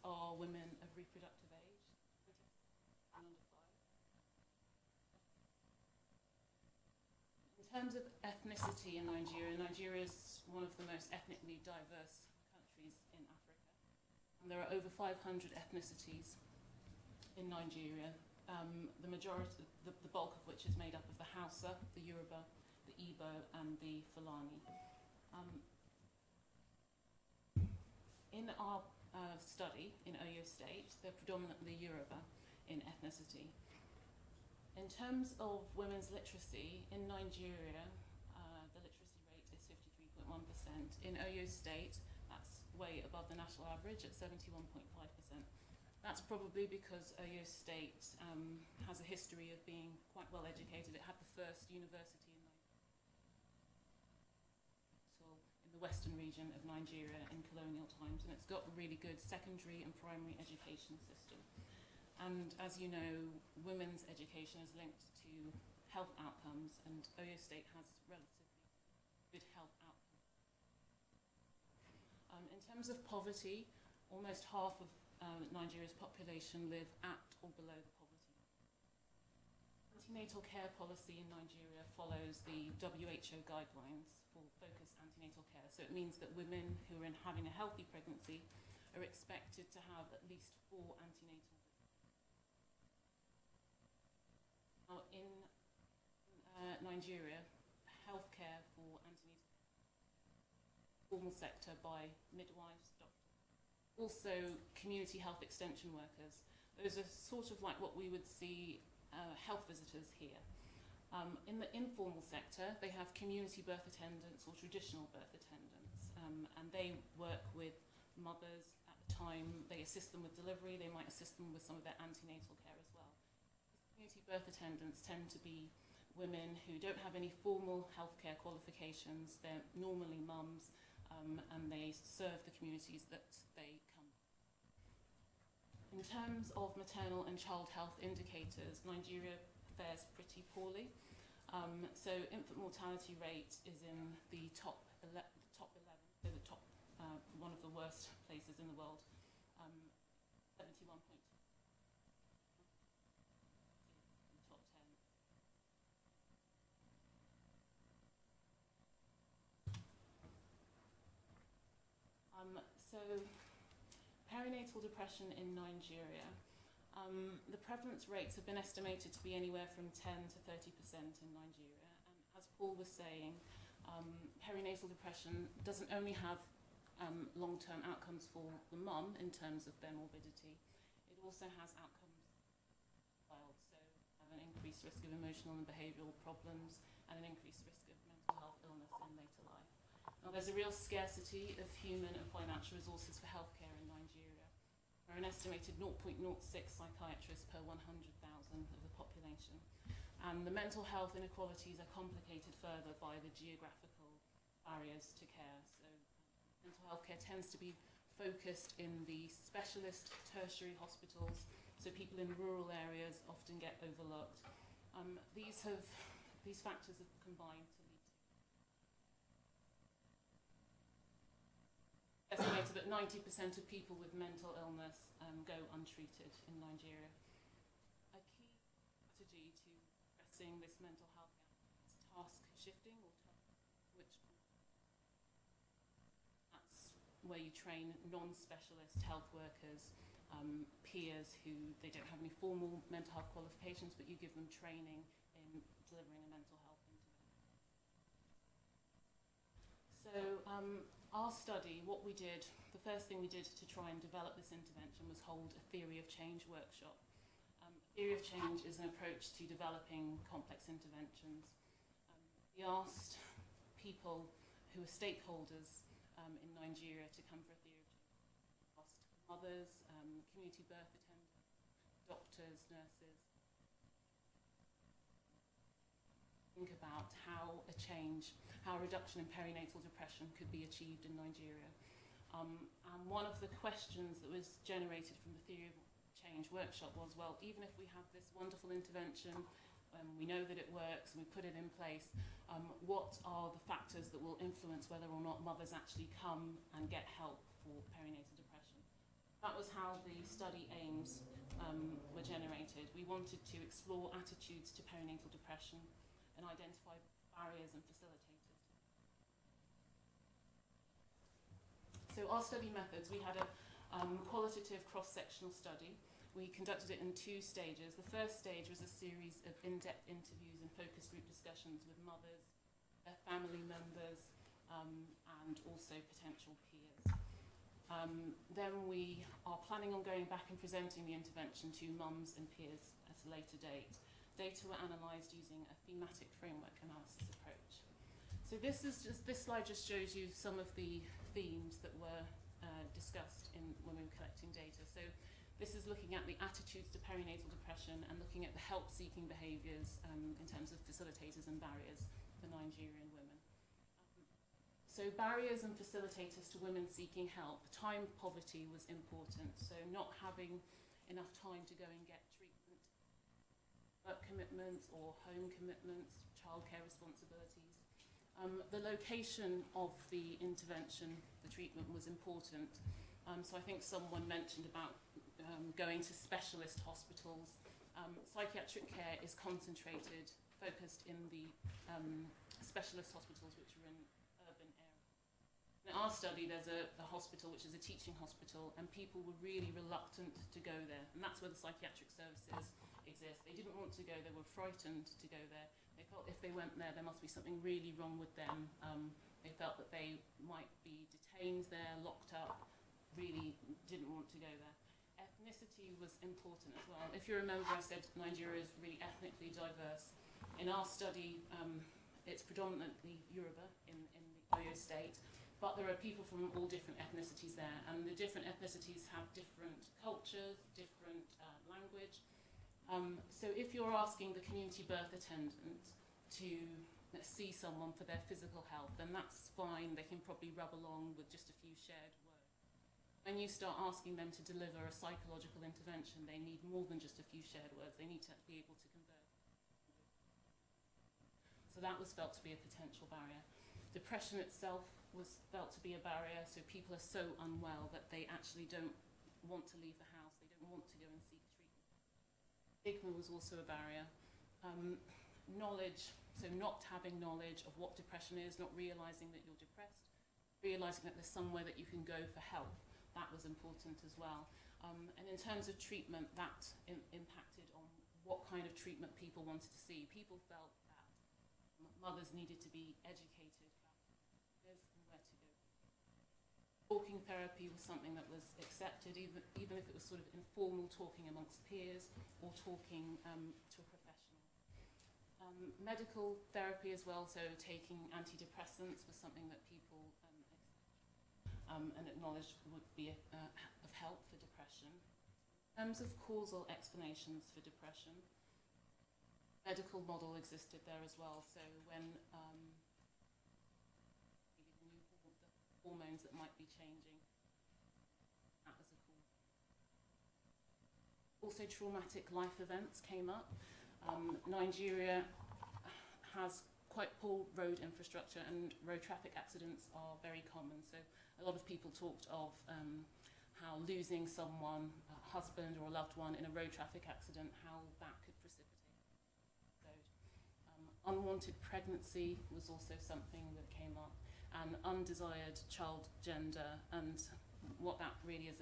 are women of reproductive age, 20% under 5. In terms of ethnicity in Nigeria, Nigeria is one of the most ethnically diverse countries in Africa. And there are over 500 ethnicities in Nigeria, the majority, the bulk of which is made up of the Hausa, the Yoruba, the Igbo, and the Fulani. In our study in Oyo State, they're predominantly Yoruba in ethnicity. In terms of women's literacy, in Nigeria, the literacy rate is 53.1%. In Oyo State, that's way above the national average at 71.5%. That's probably because Oyo State has a history of being quite well educated. It had the first university in the western region of Nigeria in colonial times, and it's got a really good secondary and primary education system. And as you know, women's education is linked to health outcomes, and Oyo State has relatively good health outcomes. In terms of poverty, almost half of Nigeria's population live at or below the poverty line. antenatal care policy in Nigeria follows the WHO guidelines for focused antenatal care. So it means that women who are having a healthy pregnancy are expected to have at least 4 antenatal visits. Now in Nigeria, healthcare for antenatal formal sector by midwives, doctors, also community health extension workers. Those are sort of like what we would see health visitors here. In the informal sector, they have community birth attendants or traditional birth attendants, and they work with mothers at the time. They assist them with delivery. They might assist them with some of their antenatal care as well. Community birth attendants tend to be women who don't have any formal healthcare qualifications. They're normally mums, and they serve the communities that they come from. In terms of maternal and child health indicators, Nigeria fares pretty poorly. So infant mortality rate is in the top 11, so the top, one of the worst places in the world, 71.2. Top 10. So perinatal depression in Nigeria. The prevalence rates have been estimated to be anywhere from 10 to 30% in Nigeria. And as Paul was saying, perinatal depression doesn't only have long-term outcomes for the mum in terms of their morbidity, it also has outcomes for the child. So have an increased risk of emotional and behavioural problems and an increased risk of mental health illness in later life. Now there's a real scarcity of human and financial resources for healthcare in Nigeria. There are an estimated 0.06 psychiatrists per 100,000 of the population. And the mental health inequalities are complicated further by the geographical barriers to care. So mental health care tends to be focused in the specialist tertiary hospitals, so people in rural areas often get overlooked. These factors have combined to lead to estimated that 90% of people with mental illness go untreated in Nigeria. A key strategy to addressing this mental health gap is task shifting, that's where you train non-specialist health workers, peers who they don't have any formal mental health qualifications, but you give them training in delivering a mental health intervention. So our study, what we did, the first thing we did to try and develop this intervention was hold a theory of change workshop. Theory of change is an approach to developing complex interventions. We asked people who are stakeholders in Nigeria to come for a theory of change. We asked mothers, community birth attendants, doctors, nurses, think about how a reduction in perinatal depression could be achieved in Nigeria. And one of the questions that was generated from the Theory of Change workshop was, well, even if we have this wonderful intervention, we know that it works and we put it in place, what are the factors that will influence whether or not mothers actually come and get help for perinatal depression? That was how the study aims were generated. We wanted to explore attitudes to perinatal depression and identify barriers and facilitators. So our study methods, we had a qualitative cross-sectional study. We conducted it in 2 stages. The first stage was a series of in-depth interviews and focus group discussions with mothers, their family members, and also potential peers. Then we are planning on going back and presenting the intervention to mums and peers at a later date. Data were analysed using a thematic framework analysis approach. So this slide just shows you some of the themes that were discussed when we were collecting data. So this is looking at the attitudes to perinatal depression and looking at the help-seeking behaviours in terms of facilitators and barriers for Nigerian women. So barriers and facilitators to women seeking help. Time poverty was important, so not having enough time to go and get treatment, work commitments or home commitments, childcare responsibilities. The location of the intervention, the treatment, was important. So I think someone mentioned about going to specialist hospitals. Psychiatric care is concentrated, focused in the specialist hospitals which are in urban areas. In our study, there's a hospital which is a teaching hospital, and people were really reluctant to go there, and that's where the psychiatric services exist. They didn't want to go, they were frightened to go there. They felt if they went there, there must be something really wrong with them. They felt that they might be detained there, locked up, really didn't want to go there. Ethnicity was important as well. If you remember, I said Nigeria is really ethnically diverse. In our study, it's predominantly Yoruba in the Oyo state, but there are people from all different ethnicities there, and the different ethnicities have different cultures, different language. So if you're asking the community birth attendant to see someone for their physical health, then that's fine. They can probably rub along with just a few shared words. When you start asking them to deliver a psychological intervention, they need more than just a few shared words. They need to be able to converse. So that was felt to be a potential barrier. Depression itself was felt to be a barrier, so people are so unwell that they actually don't want to leave the house, they don't want to go and seek treatment. Stigma was also a barrier. Knowledge, so not having knowledge of what depression is, not realising that you're depressed, realising that there's somewhere that you can go for help, that was important as well. And in terms of treatment, that impacted on what kind of treatment people wanted to see. People felt that mothers needed to be educated about and where to go. Talking therapy was something that was accepted, even if it was sort of informal talking amongst peers or talking to a professional. Medical therapy as well, so taking antidepressants was something that people and acknowledged would be of help for depression. In terms of causal explanations for depression, medical model existed there as well. So when the hormones that might be changing, that was a cause. Also, traumatic life events came up. Nigeria has quite poor road infrastructure, and road traffic accidents are very common. So a lot of people talked of how losing someone, a husband or a loved one in a road traffic accident, how that could precipitate. So, unwanted pregnancy was also something that came up, and undesired child gender, and what that really is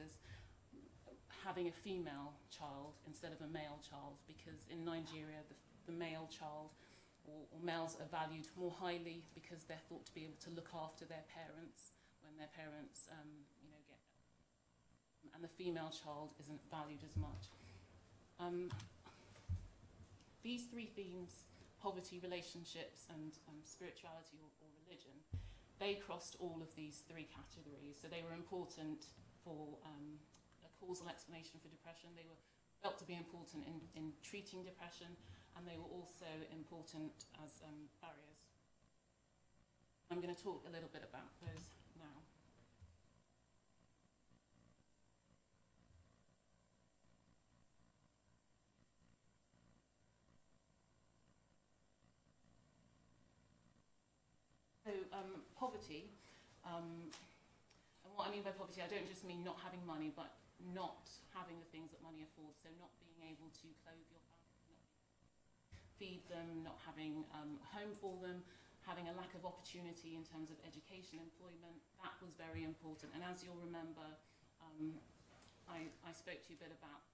having a female child instead of a male child, because in Nigeria the male child or males are valued more highly because they're thought to be able to look after their parents when their parents get and the female child isn't valued as much. These three themes, poverty, relationships and spirituality or religion, they crossed all of these three categories. So they were important for a causal explanation for depression. They were felt to be important in treating depression, and they were also important as barriers. I'm going to talk a little bit about those now. So poverty, and what I mean by poverty, I don't just mean not having money, but not having the things that money affords, so not being able to clothe your family, not feed them, not having a home for them, having a lack of opportunity in terms of education, employment, that was very important. And as you'll remember, I spoke to you a bit about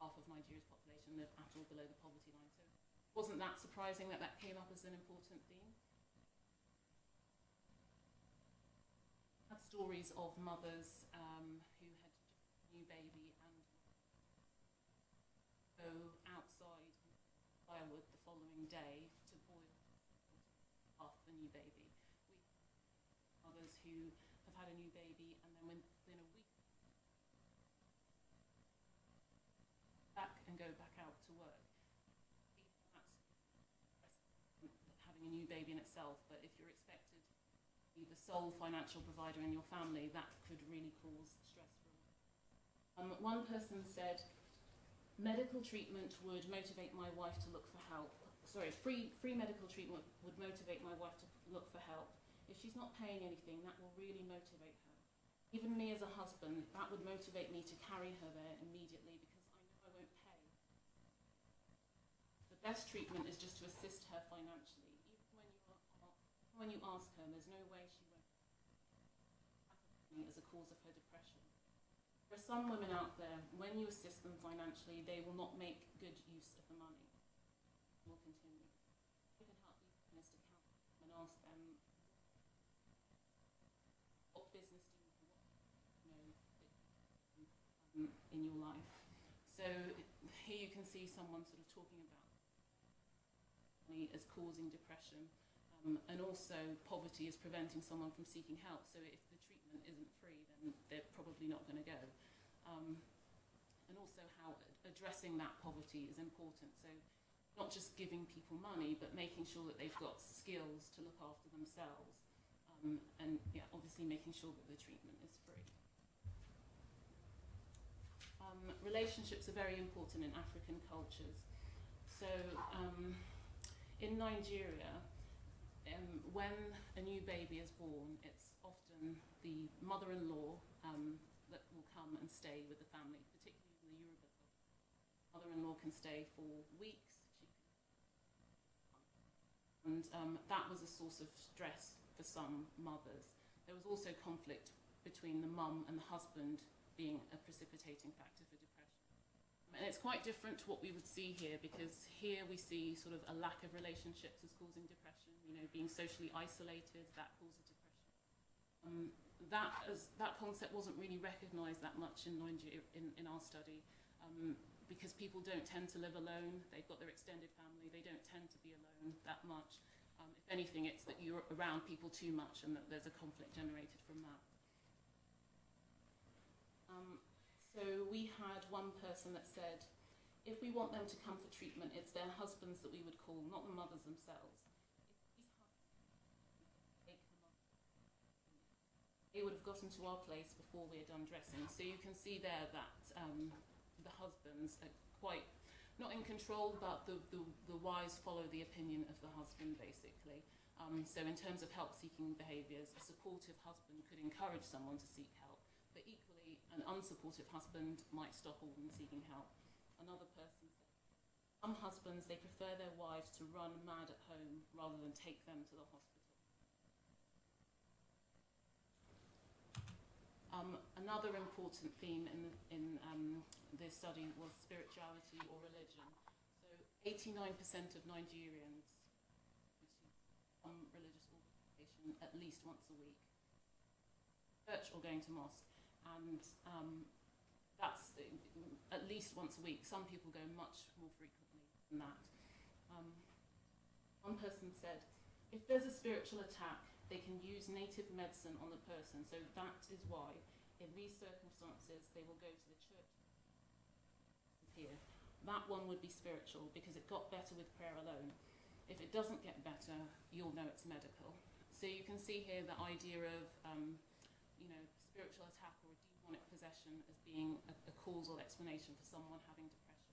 how half of Nigeria's population live at or below the poverty line, so wasn't that surprising that that came up as an important theme? Had stories of mothers who had a new baby and go outside firewood the following day to boil half the new baby. We have mothers who have had a new baby and then within a week back and go back out to work. That's having a new baby in itself, but if you're expected to be the sole financial provider in your family, that could really cause stress for them. One person said, medical treatment would motivate my wife to look for help. Sorry, free medical treatment would motivate my wife to look for help. If she's not paying anything, that will really motivate her. Even me as a husband, that would motivate me to carry her there immediately because I know I won't pay. The best treatment is just to assist her financially. Even when you ask her, there's no way she won't as a cause of her depression. There are some women out there, when you assist them financially, they will not make good use of the money. Will continue. You can help you as to count and ask them, what business do you know in your life? So here you can see someone sort of talking about money as causing depression, and also poverty is preventing someone from seeking help. So if the treatment isn't free, then they're probably not going to go. And also how addressing that poverty is important. So not just giving people money, but making sure that they've got skills to look after themselves. And yeah, obviously making sure that the treatment is free. Relationships are very important in African cultures. So in Nigeria, when a new baby is born, it's often the mother-in-law that will come and stay with the family, particularly in the Yoruba culture. Mother-in-law can stay for weeks. And that was a source of stress for some mothers. There was also conflict between the mum and the husband being a precipitating factor for depression. And it's quite different to what we would see here, because here we see sort of a lack of relationships as causing depression, you know, being socially isolated, that causes depression. That concept wasn't really recognised that much in Nigeria, in our study, because people don't tend to live alone. They've got their extended family. They don't tend to be alone that much. If anything, it's that you're around people too much and that there's a conflict generated from that. So we had one person that said, if we want them to come for treatment, it's their husbands that we would call, not the mothers themselves. They would have gotten to our place before we had done dressing. So you can see there that the husbands are quite, not in control, but the wives follow the opinion of the husband, basically. So in terms of help-seeking behaviours, a supportive husband could encourage someone to seek help, but equally, an unsupportive husband might stop all them seeking help. Another person said, some husbands, they prefer their wives to run mad at home rather than take them to the hospital. Another important theme in this study was spirituality or religion. So 89% of Nigerians receive some religious organization at least once a week, church or going to mosque, and that's at least once a week. Some people go much more frequently than that. One person said, if there's a spiritual attack, they can use native medicine on the person, so that is why in these circumstances they will go to the church. Here, that one would be spiritual because it got better with prayer alone. If it doesn't get better, you'll know it's medical. So you can see here the idea of spiritual attack or a demonic possession as being a causal explanation for someone having depression.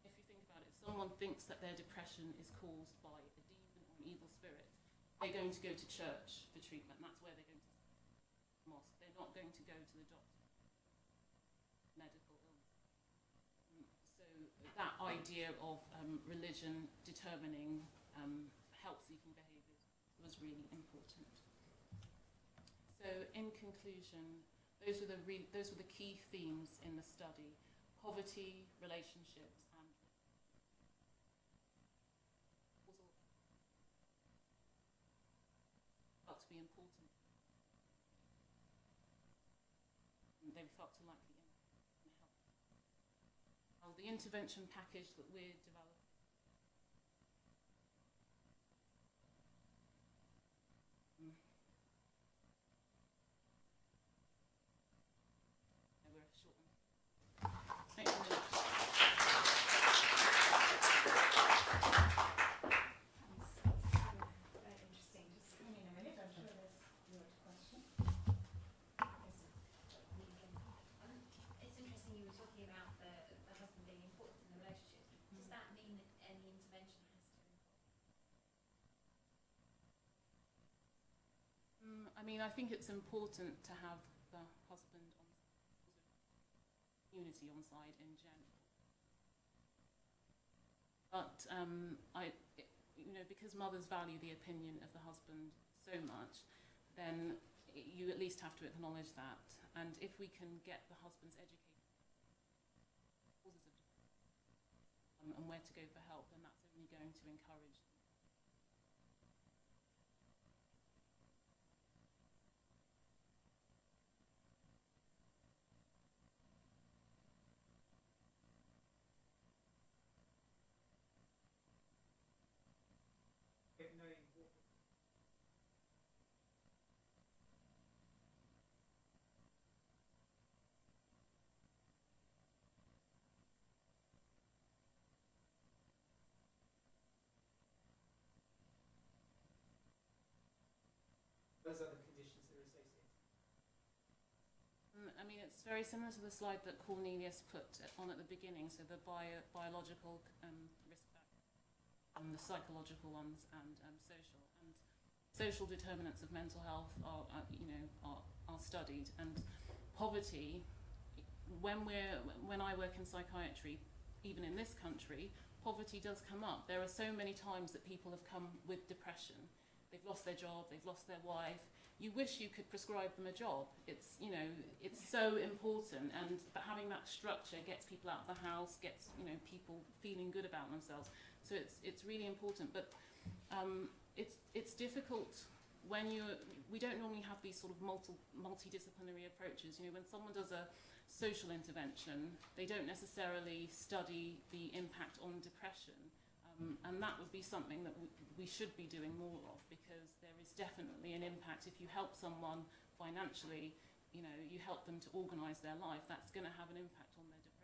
If you think about it, if someone thinks that their depression is caused by a demon or an evil spirit, they're going to go to church for treatment. That's where they're going to mosque. They're not going to go to the doctor. Medical illness. So that idea of religion determining help-seeking behaviours was really important. So in conclusion, those were the key themes in the study: poverty, relationships, and felt to be important. They felt to like the impact and help. Now, the intervention package that we're developing. We're short on. Thank you very much. Very interesting. Just come in a minute. I'm sure there's your question. It's interesting you were talking about the husband being important in the relationship. Does that mean that any intervention has to involve? I mean, I think it's important to have the husband on community on side in general. But because mothers value the opinion of the husband so much, then you at least have to acknowledge that. And if we can get the husbands educated on causes of and where to go for help, then that's only going to encourage. Knowing what those other conditions that are associated. I mean, it's very similar to the slide that Cornelius put on at the beginning, so the biological risk factors, the psychological ones, and social. And social determinants of mental health are studied, and poverty, when I work in psychiatry, even in this country, poverty does come up. There are so many times that people have come with depression. They've lost their job, they've lost their wife. You wish you could prescribe them a job. It's so important, but having that structure gets people out of the house, gets people feeling good about themselves. So it's really important. But it's difficult when we don't normally have these sort of multidisciplinary approaches. When someone does a social intervention, they don't necessarily study the impact on depression. And that would be something that we should be doing more of, because there is definitely an impact. If you help someone financially, you help them to organise their life, that's going to have an impact on their depression.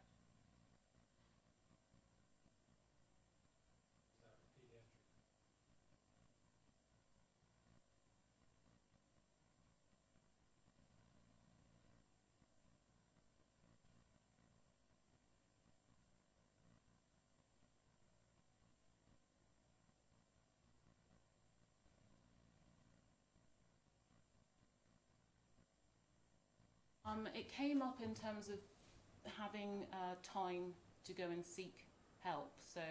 It came up in terms of having time to go and seek help, so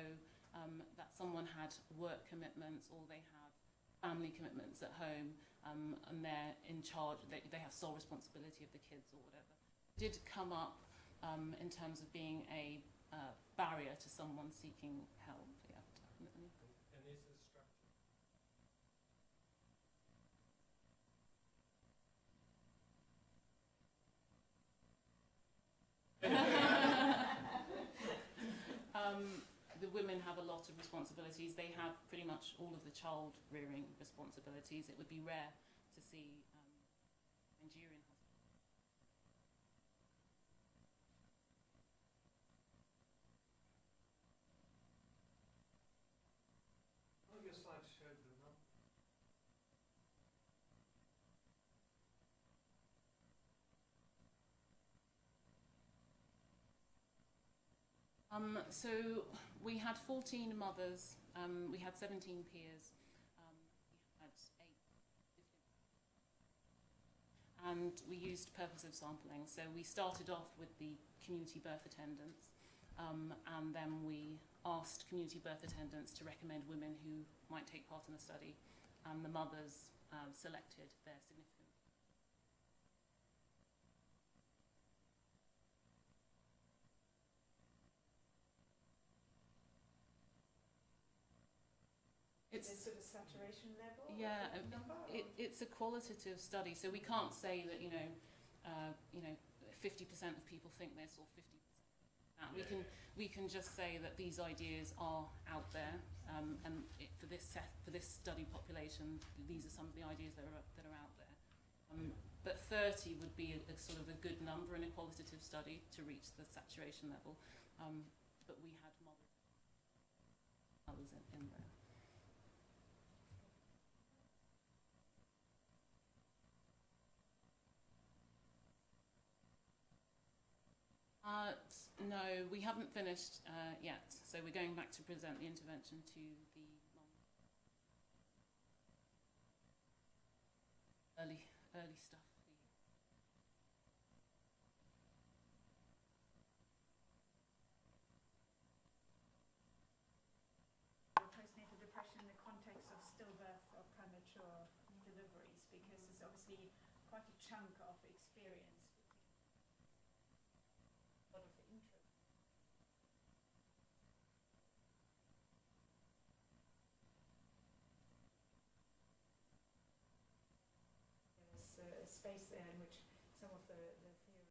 that someone had work commitments or they have family commitments at home, and they're in charge, they have sole responsibility of the kids or whatever. It did come up in terms of being a barrier to someone seeking help, yeah, definitely. And is the structure? The women have a lot of responsibilities. They have pretty much all of the child rearing responsibilities. It would be rare to see Nigerian husbands. One of your slides showed the number. So we had 14 mothers, we had 17 peers, we had 8 and we used purposive sampling. So we started off with the community birth attendants, and then we asked community birth attendants to recommend women who might take part in the study, and the mothers selected their significant. It's sort of saturation level? Yeah, it's a qualitative study, so we can't say that 50% of people think this or 50% that. We can just say that these ideas are out there, and for this study population, these are some of the ideas that are out there. But 30 would be a sort of a good number in a qualitative study to reach the saturation level. But we had others in there. No, we haven't finished yet, so we're going back to present the intervention to the early stuff. obviously quite a chunk of experience. A lot of interest. There's a space there in which some of the